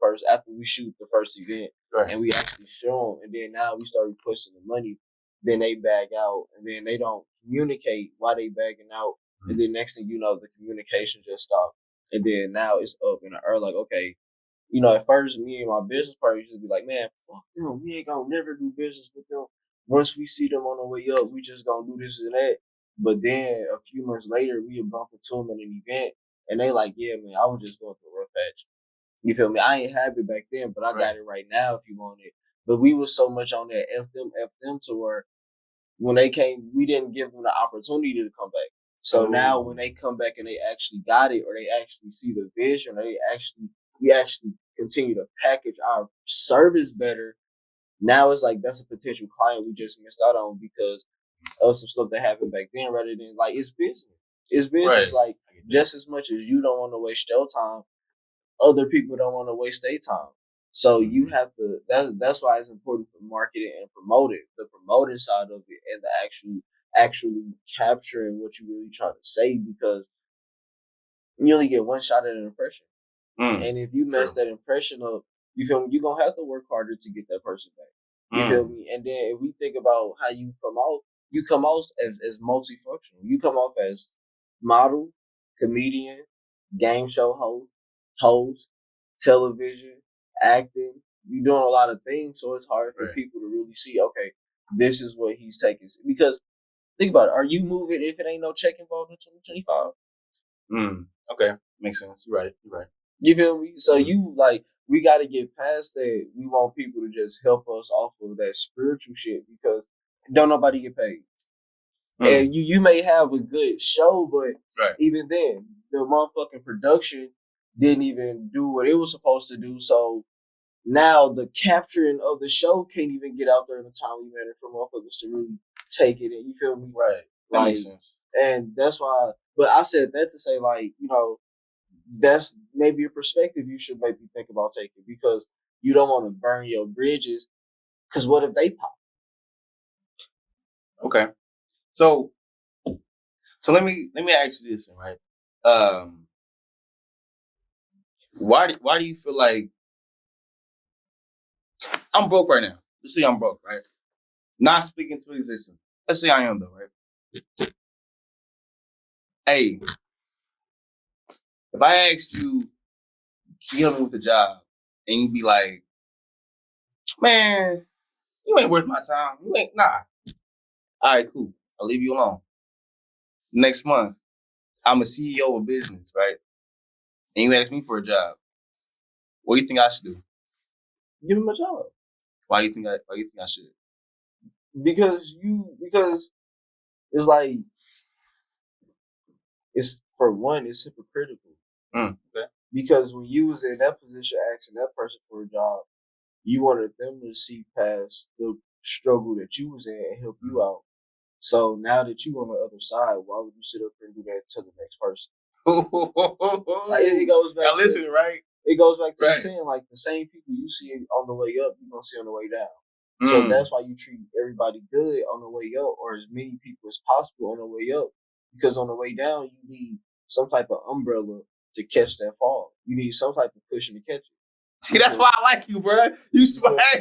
first event, Right. and we actually show them, and then now we start requesting the money, then they bag out, and then they don't communicate why they bagging out, and then next thing you know, the communication just stopped, and then now it's up in the air. Like, okay, at first me and my business partner used to be like, man, fuck them, we ain't gonna never do business with them. Once we see them on the way up, we just gonna do this and that. But then a few months later, we had bumped into them at an event, and they like, yeah, man, I was just going through a rough patch. You feel me? I ain't have it back then, but I got it right now if you want it. But we was so much on that F them to where when they came, we didn't give them the opportunity to come back. So now when they come back and they actually got it, or they actually see the vision, or we actually continue to package our service better. Now it's like that's a potential client we just missed out on because of some stuff that happened back then, rather than like it's business. It's business. Right. Like just as much as you don't want to waste your time, other people don't want to waste their time. So you have to. That's why it's important for marketing and promoting the promoting side of it, and the actually capturing what you really trying to say, because you only get one shot at an impression. And if you mess that impression up, you feel me? You're gonna have to work harder to get that person back. You feel me? And then if we think about how you come out as multifunctional. You come off as model, comedian, game show host, television, acting. You're doing a lot of things, so it's hard for people to really see, okay, this is what he's taking. Because think about it, are you moving if it ain't no check involved in 2025? Okay, makes sense. You're right. You're right. You feel me? So we got to get past that. We want people to just help us off of that spiritual shit, because don't nobody get paid. And you may have a good show, but even then, the motherfucking production didn't even do what it was supposed to do. So now the capturing of the show can't even get out there in a timely manner for motherfuckers to really take it. And you feel me? Right. That Like, makes sense. and that's why. But I said that to say, like, that's maybe a perspective you should maybe think about taking, because you don't want to burn your bridges. Because what if they pop? Okay. So let me ask you this, right? Why do you feel like I'm broke right now? Let's say I'm broke, right? Not speaking to existence. Let's say I am though, right? Hey, if I asked you, can you help me with a job, and you'd be like, man, you ain't worth my time. You ain't nah. All right, cool. I'll leave you alone. Next month, I'm a CEO of a business, right? And you ask me for a job. What do you think I should do? Give him a job. Why do you think I should? Because it's like, it's for one, it's hypocritical. Okay. Because when you was in that position asking that person for a job, you wanted them to see past the struggle that you was in and help you out. So now that you on the other side, why would you sit up and do that to the next person? Like, it goes back. Right? It goes back to the saying, like, the same people you see on the way up, you're gonna see on the way down. So that's why you treat everybody good on the way up, or as many people as possible on the way up. Because on the way down, you need some type of umbrella to catch that fall. You need some type of cushion to catch it. See, that's why I like you, bro. You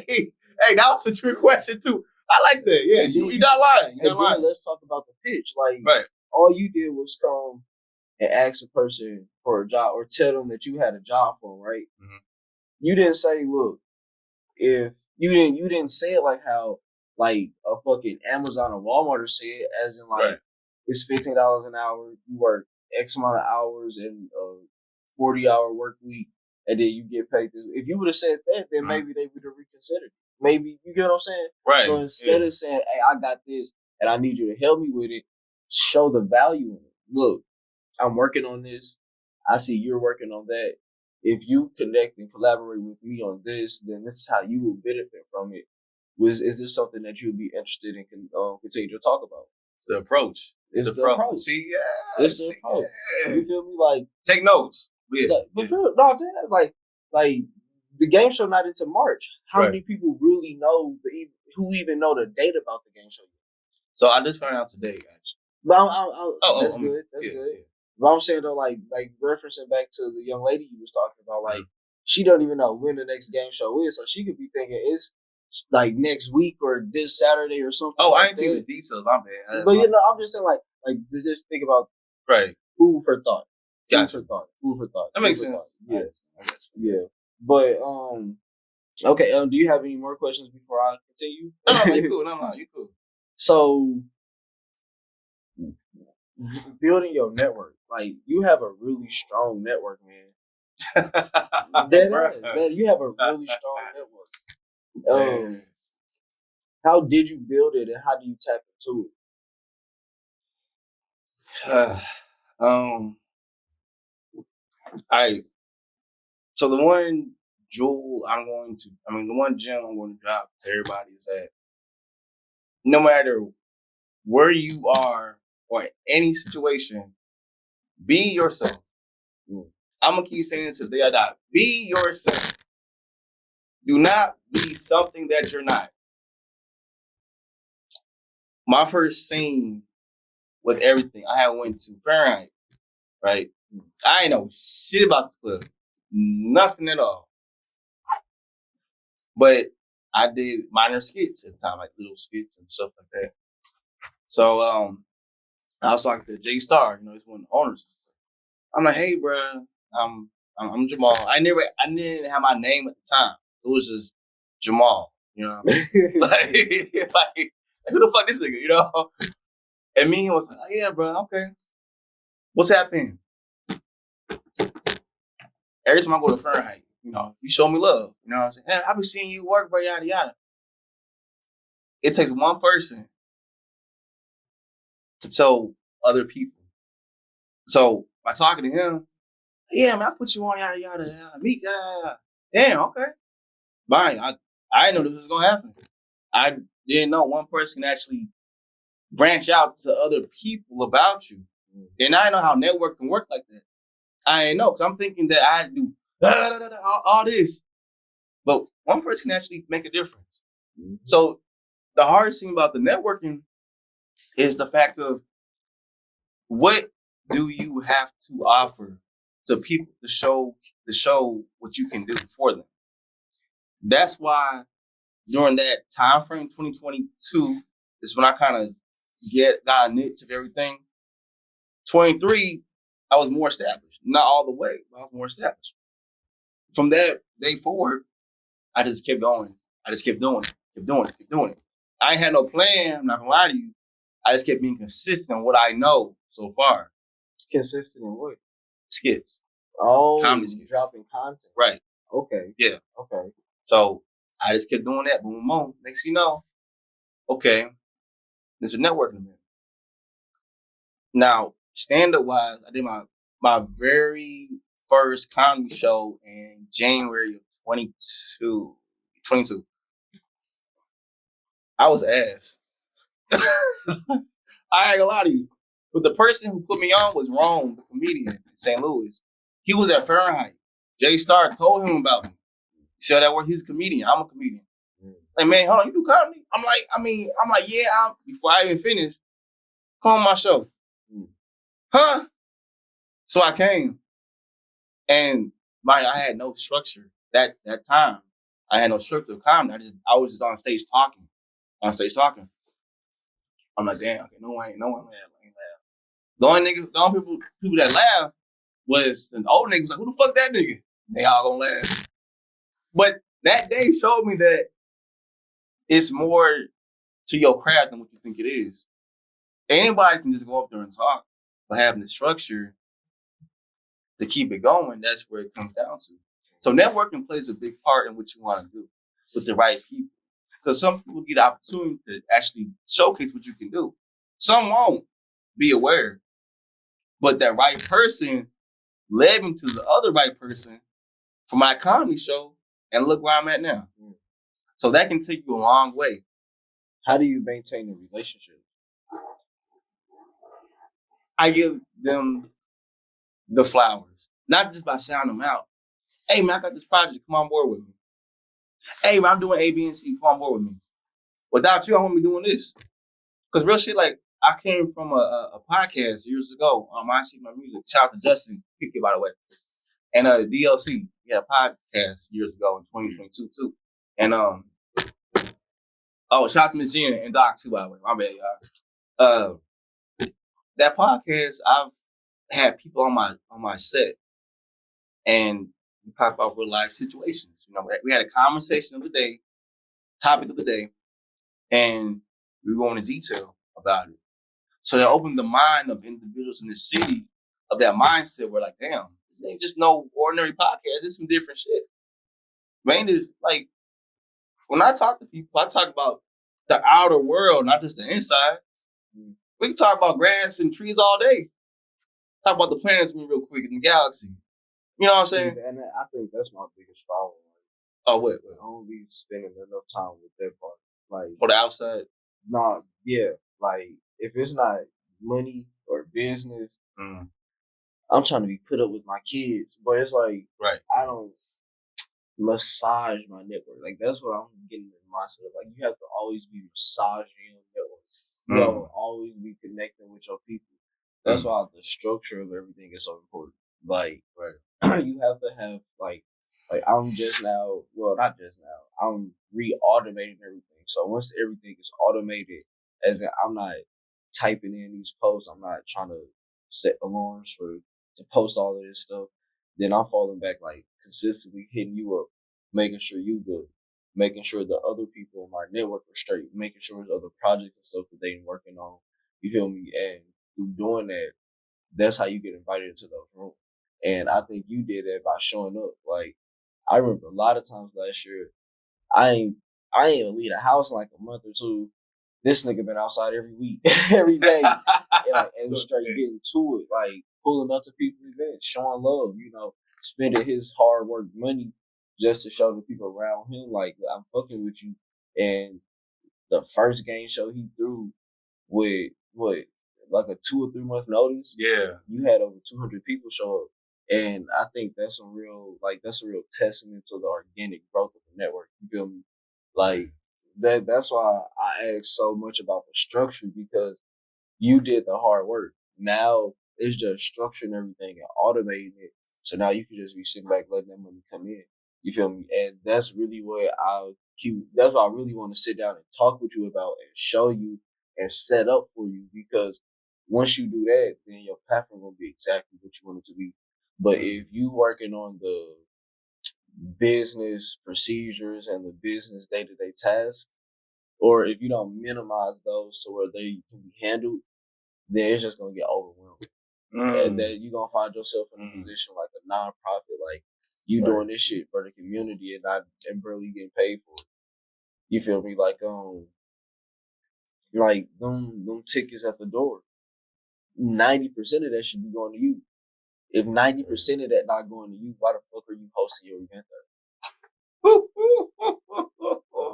hey, that was a trick question too. I like that. Yeah, you're not lying. You're not lying. Let's talk about the pitch. Like, all you did was come and ask a person for a job, or tell them that you had a job for them, right? Mm-hmm. You didn't say, look, if you didn't say it like how like a fucking Amazon or Walmart said, as in like it's $15 an hour, you work X amount of hours in a 40-hour work week, and then you get paid this. If you would have said that, then maybe they would have reconsidered. Maybe, you get what I'm saying? Right. So instead of saying, hey, I got this and I need you to help me with it, show the value in it. Look, I'm working on this. I see you're working on that. If you connect and collaborate with me on this, then this is how you will benefit from it. is this something that you'd be interested in continue to talk about? It's the approach. It's the approach. See, It's the approach. Yeah. You feel me? Like, take notes. Yeah. But no, like the game show not until March. How many people really know who even know the date about the game show? So I just found out today, actually. But that's good. That's good. Yeah. But I'm saying though, like referencing back to the young lady you was talking about, like she don't even know when the next game show is, so she could be thinking it's like next week or this Saturday or something. Oh, I ain't seen the details. My bad. But I'm just saying, like just think about food for thought. Gotcha. Food for thought. That makes sense. Yeah. Yeah. But okay. Do you have any more questions before I continue? No, you cool. No, you cool. So, building your network, like you have a really strong network, man. You have a really strong network. How did you build it, and how do you tap into it? So the one jewel the one gem I'm going to drop to everybody is that no matter where you are or any situation, be yourself. I'm going to keep saying this to the day I die. Be yourself. Do not be something that you're not. My first scene with everything, I had went to Fahrenheit, right? I ain't know shit about the club. Nothing at all. But I did minor skits at the time, like little skits and stuff like that. So I was talking to J Star, he's one of the owners. I'm like, hey, bro, I'm Jamal. I didn't have my name at the time. It was just Jamal, like who the fuck this nigga, And me was like, oh, yeah, bro, okay. What's happening? Every time I go to Fahrenheit, you show me love. You know what I'm saying? Hey, I've been seeing you work, bro, yada, yada. It takes one person to tell other people. So by talking to him, yeah, man, I put you on, yada, yada, yada. Meet, yada. Damn, okay. Fine. I didn't know this was going to happen. I didn't know one person can actually branch out to other people about you. And I didn't know how networking work like that. I ain't know, because I'm thinking that I had to do all this. But one person can actually make a difference. Mm-hmm. So the hardest thing about the networking is the fact of what do you have to offer to people to show what you can do for them. That's why during that time frame, 2022, is when I kind of got a niche of everything. 23, I was more established. Not all the way, but I was more established. From that day forward, I just kept going. I just kept doing it. I ain't had no plan, I'm not gonna lie to you. I just kept being consistent on what I know so far. Consistent in what? Skits. Oh, comedy skits. Dropping content. Right. Okay. Yeah. Okay. So I just kept doing that. Boom, boom. Next thing you know, okay, there's a networking event. Now, stand-up wise, I did my very first comedy show in January of 22. I was ass. I ain't gonna lie to you. But the person who put me on was Rome, the comedian in St. Louis. He was at Fahrenheit. J Star told him about me. See how that works? He's a comedian. I'm a comedian. Like, man, hold on, you do comedy? I'm like, yeah. Before I even finish, come on my show. Huh? So I came, and I had no structure that time. I had no structure of comedy. I was just on stage talking. I'm like, damn, okay, no one laugh. The only people that laugh was the old niggas like, who the fuck that nigga? They all gonna laugh. But that day showed me that it's more to your craft than what you think it is. Anybody can just go up there and talk, but having the structure to keep it going, that's where it comes down to. So networking plays a big part in what you want to do with the right people. Because some people get the opportunity to actually showcase what you can do. Some won't be aware. But that right person led me to the other right person for my comedy show, and look where I'm at now. So that can take you a long way. How do you maintain a relationship? I give them the flowers, not just by sounding them out. Hey man, I got this project. Come on board with me. Hey man, I'm doing A, B, and C. Come on board with me. Without you, I won't be doing this. Because real shit, like I came from a podcast years ago. I see my music. Shout out to Justin Pickett, by the way, and DLC. We had a podcast years ago in 2022 too. And shout out to Miss Gina and Doc too, by the way. My bad, y'all. That podcast, I've had people on my set, and we talk about real life situations. You know, we had a conversation of the day, topic of the day, and we were going into detail about it. So that opened the mind of individuals in the city of that mindset. We're like, damn, this ain't just no ordinary podcast. This is some different shit. Man, is like when I talk to people, I talk about the outer world, not just the inside. We can talk about grass and trees all day. Talk about the planets real quick in the galaxy. You know what I'm saying? And I think that's my biggest problem. Oh, what? I don't be spending enough time with that part. Like, for the outside? Nah, yeah. Like, if it's not money or business, I'm trying to be put up with my kids. But it's like, right. I don't massage my network. Like, that's what I'm getting in the mindset of. Like, you have to always be massaging your network. You know, always be connecting with your people. That's why the structure of everything is so important. Like, you have to have, like I'm just now, well, not just now, I'm re-automating everything. So once everything is automated, as in I'm not typing in these posts, I'm not trying to set alarms to post all of this stuff, then I'm falling back, like consistently hitting you up, making sure you good, making sure the other people in my network are straight, making sure there's other projects and stuff that they're working on. You feel me? And through doing that, that's how you get invited into those rooms. And I think you did that by showing up. Like, I remember a lot of times last year, I ain't even leave the house in like a month or two. This nigga been outside every week, every day, and straight getting to it, like pulling up to people's events, showing love, you know, spending his hard work money just to show the people around him, like, I'm fucking with you. And the first game show he threw with what, like a 2 or 3 month notice. Yeah, you had over 200 people show up, and I think that's a real testament to the organic growth of the network. You feel me? Like that. That's why I ask so much about the structure, because you did the hard work. Now it's just structuring everything and automating it. So now you can just be sitting back letting that money come in. You feel me? And that's really what that's what I really want to sit down and talk with you about and show you and set up for you, because once you do that, then your platform will be exactly what you want it to be. But if you working on the business procedures and the business day-to-day tasks, or if you don't minimize those so where they can be handled, then it's just gonna get overwhelmed. And then you're gonna find yourself in a position like a nonprofit, like you doing this shit for the community and barely getting paid for it. You feel me? Like them tickets at the door. 90% of that should be going to you. If 90% of that not going to you, why the fuck are you hosting your event there?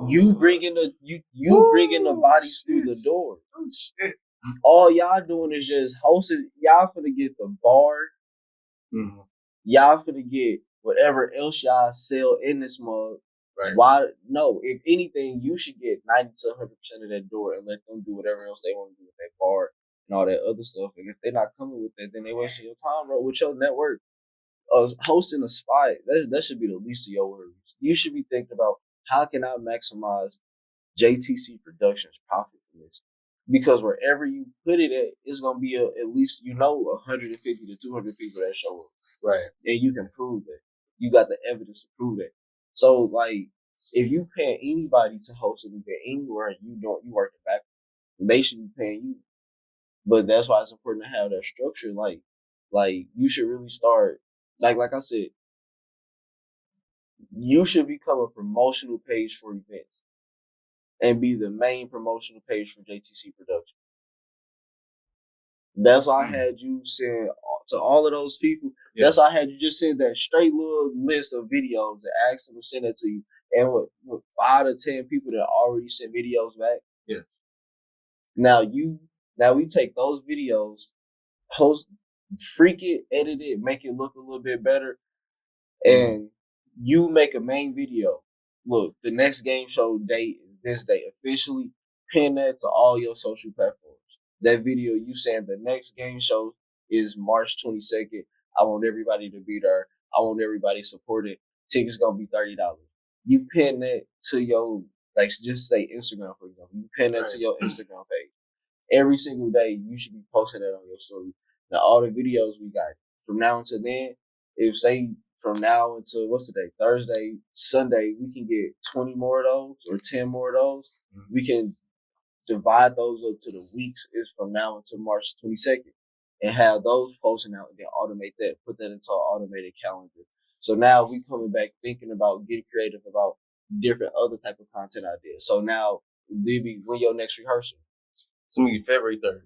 You bringing the bodies through the door. All y'all doing is just hosting. Y'all finna get the bar. Y'all finna get whatever else y'all sell in this mug. Right. Why? No. If anything, you should get 90 to 100% of that door and let them do whatever else they want to do with that bar and all that other stuff. And if they're not coming with that, then they wasting your time, bro. With your network, hosting a spot, that should be the least of your worries. You should be thinking about, how can I maximize JTC Productions profit from this? Because wherever you put it at, it's gonna be at least 150 to 200 people that show up, right? And you can prove that. You got the evidence to prove that. So, like, if you pay anybody to host an event anywhere, you working back, they should be paying you. But that's why it's important to have that structure. Like you should really start. Like I said, you should become a promotional page for events and be the main promotional page for JTC Productions. That's why I had you send to all of those people. Yeah. That's why I had you just send that straight little list of videos and ask them to send it to you. And with 5 to 10 people that already sent videos back. Yeah. Now we take those videos, post, freak it, edit it, make it look a little bit better, and you make a main video. Look, the next game show date is this day. Officially pin that to all your social platforms. That video you saying the next game show is March 22nd. I want everybody to be there. I want everybody supported. Tickets gonna be $30. You pin that to your, like, just say Instagram, for example. You pin that to your Instagram page. Every single day you should be posting that on your story. Now all the videos we got from now until then, if say from now until what's the day? Thursday, Sunday, we can get 20 more of those or 10 more of those. We can divide those up to the weeks is from now until March 22nd and have those posting out and then automate that, put that into an automated calendar. So now we coming back thinking about getting creative about different other type of content ideas. So now, Libby, when your next rehearsal? It's gonna be February 3rd.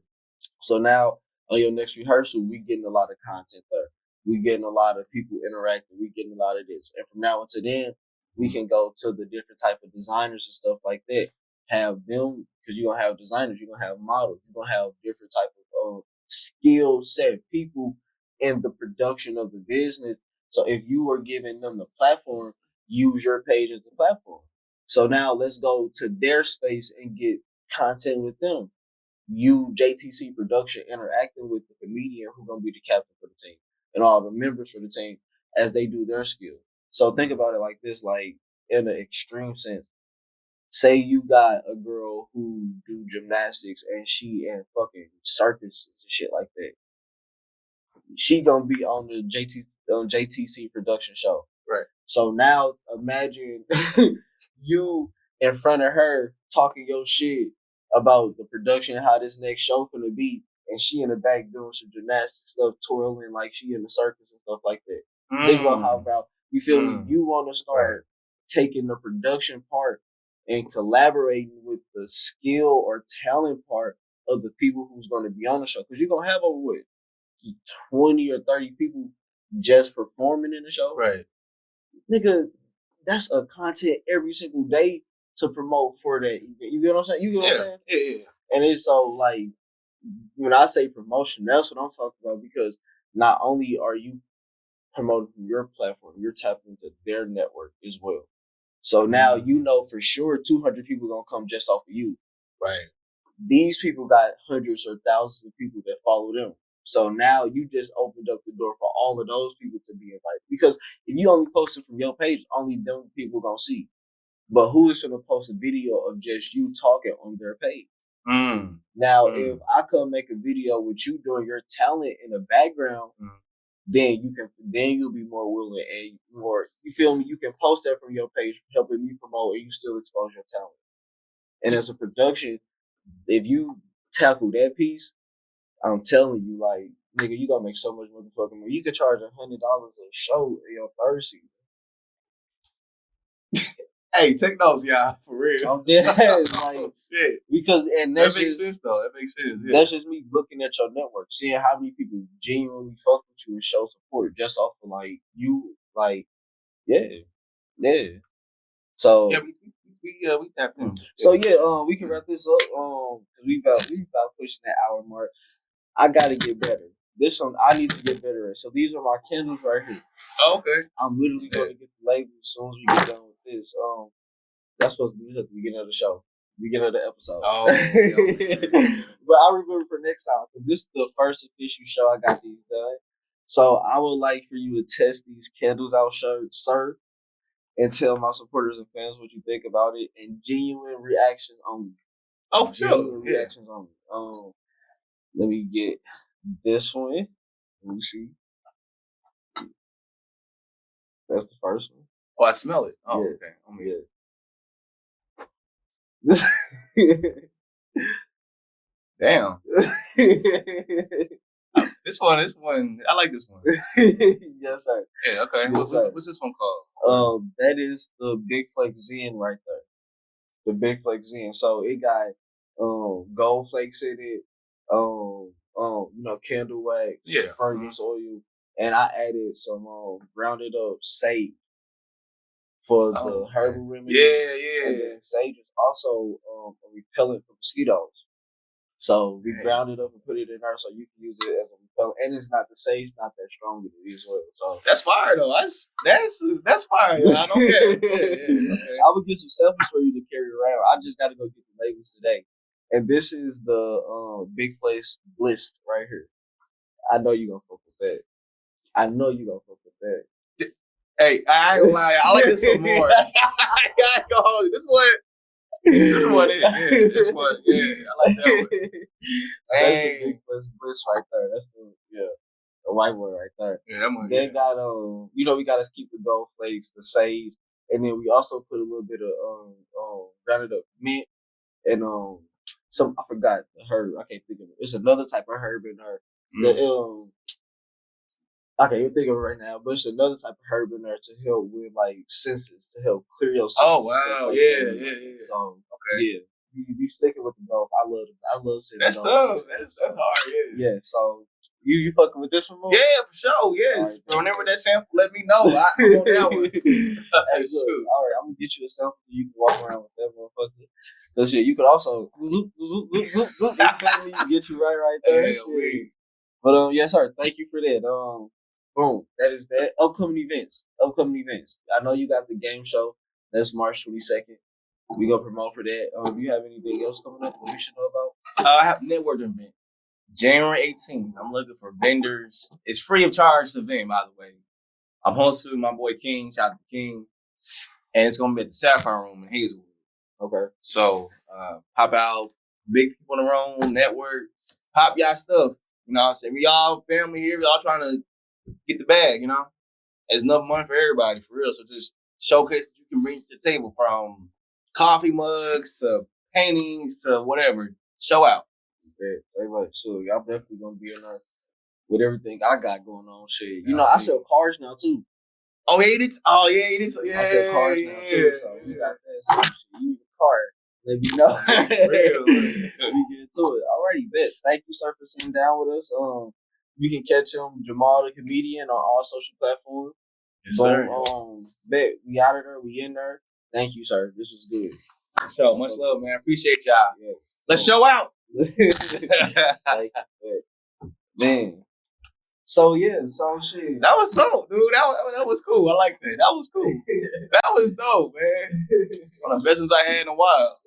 So now on your next rehearsal, we getting a lot of content there. We getting a lot of people interacting. We getting a lot of this. And from now until then, we can go to the different type of designers and stuff like that. Have them, because you're going to have designers, you're going to have models, you're going to have different type of skill set people in the production of the business. So if you are giving them the platform, use your page as a platform. So now let's go to their space and get content with them. You, JTC Production, interacting with the comedian who's going to be the captain for the team and all the members for the team as they do their skill. So think about it like this, like in an extreme sense. Say you got a girl who do gymnastics and she in fucking circuses and shit like that. She gonna be on the JTC production show. Right. So now imagine you in front of her talking your shit about the production, how this next show gonna be, and she in the back doing some gymnastics stuff, twirling like she in the circus and stuff like that. Think about how about you feel me? You want to start taking the production part and collaborating with the skill or talent part of the people who's going to be on the show, because you're gonna have over what 20 or 30 people just performing in the show. Right. Nigga, that's a content every single day to promote for that event. You get what I'm saying? You get what I'm saying? Yeah. And it's so like when I say promotion, that's what I'm talking about, because not only are you promoting your platform, you're tapping into their network as well. So now you know for sure 200 people gonna come just off of you. Right. These people got hundreds or thousands of people that follow them. So now you just opened up the door for all of those people to be invited. Because if you only post it from your page, only them people gonna see. But who is gonna post a video of just you talking on their page? Now, if I come make a video with you doing your talent in the background, then you'll be more willing and more, you feel me? You can post that from your page, helping me promote, and you still expose your talent. And as a production, if you tackle that piece, I'm telling you, like, nigga, you gonna make so much motherfucking money. You could charge $100 a show in your third season. Hey, take notes, y'all, for real. I'm dead. Like, shit. Because, and that makes sense, though. That makes sense. Yeah. That's just me looking at your network, seeing how many people genuinely fuck with you and show support just off of like you, like, yeah. So yeah, we tapped in. So yeah, we can wrap this up. Cause we about pushing that hour mark. I gotta get better. This one I need to get better at. So these are my candles right here. Oh, okay. I'm literally going to get the label as soon as we get done with this. That's supposed to be at the beginning of the show, beginning of the episode. Oh, okay. But I remember for next time, because this is the first official show I got these done. So I would like for you to test these candles out, sir, and tell my supporters and fans what you think about it, and genuine reactions only. Oh, for sure. Reactions only. Let me get this one. Let me see. That's the first one. Oh, I smell it. Oh, yeah. okay. Damn. This one. I like this one. Yes, sir. Yeah, okay. Yes, what's this one called? That is the Big Flex Zen right there. The Big Flex Zen. So it got gold flakes in it. Candle wax, fragrance oil, and I added some grounded up sage. for the herbal remedies. Yeah. And then sage is also a repellent for mosquitoes. So we ground it up and put it in there so you can use it as a repellent. And it's not the sage, not that strong with it as well. So that's fire though. That's fire. I don't care. Okay. I would get some samples for you to carry around. I just got to go get the labels today. And this is the Big Place Bliss right here. I know you're gonna fuck with that. I know you're gonna fuck with that. Hey, I ain't gonna lie. I like this one more. I ain't gonna hold you. This one is. Yeah, this one. Yeah, I like that one. That's the Big Place Bliss right there. That's the white one right there. Yeah, that one. They got we gotta keep the gold flakes, the sage, and then we also put a little bit of grounded up mint and some I forgot the herb. I can't think of it. It's another type of herb in there. I can't even think of it right now, but it's another type of herb in there to help with like senses, to help clear your senses. Oh wow, like yeah. So yeah, we sticking with the gold. I love saying that's tough. That's hard. Yeah. So you fucking with this one more? Yeah, for sure. Yes. Right, whenever that sample, let me know. I'm on that one. Hey, look, all right, I'm gonna get you a sample so you can walk around with that motherfucker. Cause you could also zoop. Get you right there. Yeah, but yes, sir. Thank you for that. Boom. That is that. Upcoming events. I know you got the game show. That's March 22nd. We gonna promote for that. Do you have anything else coming up that we should know about? I have a networking event. January 18th. I'm looking for vendors. It's free of charge event, by the way. I'm hosting my boy King. Shout out to King. And it's gonna be at the Sapphire Room in Hazelwood. Okay. So pop out, big people in the room, network, pop y'all stuff. You know what I'm saying? We all family here, we all trying to get the bag, you know? There's enough money for everybody, for real. So just showcase what you can bring to the table, from coffee mugs to paintings to whatever. Show out. Yeah, say what, sure. Y'all definitely gonna be in there with everything I got going on. Shit, you know, I sell cars now too. Oh, yeah, it is. Oh, yeah, it is. Yeah, I sell cars now too. So we got that. So you need a car. Let me know. Real. We get to it. Alrighty, bet. Thank you, sir, for sitting down with us. You can catch him, Jamal the Comedian, on all social platforms. Yes, sir. Bet. We out of there. We in there. Thank you, sir. This was good. So much love, man. Appreciate y'all. Yes. Let's show out. Man. So shit. That was dope, dude. That was cool. I like that. That was cool. That was dope, man. One of the best ones I had in a while.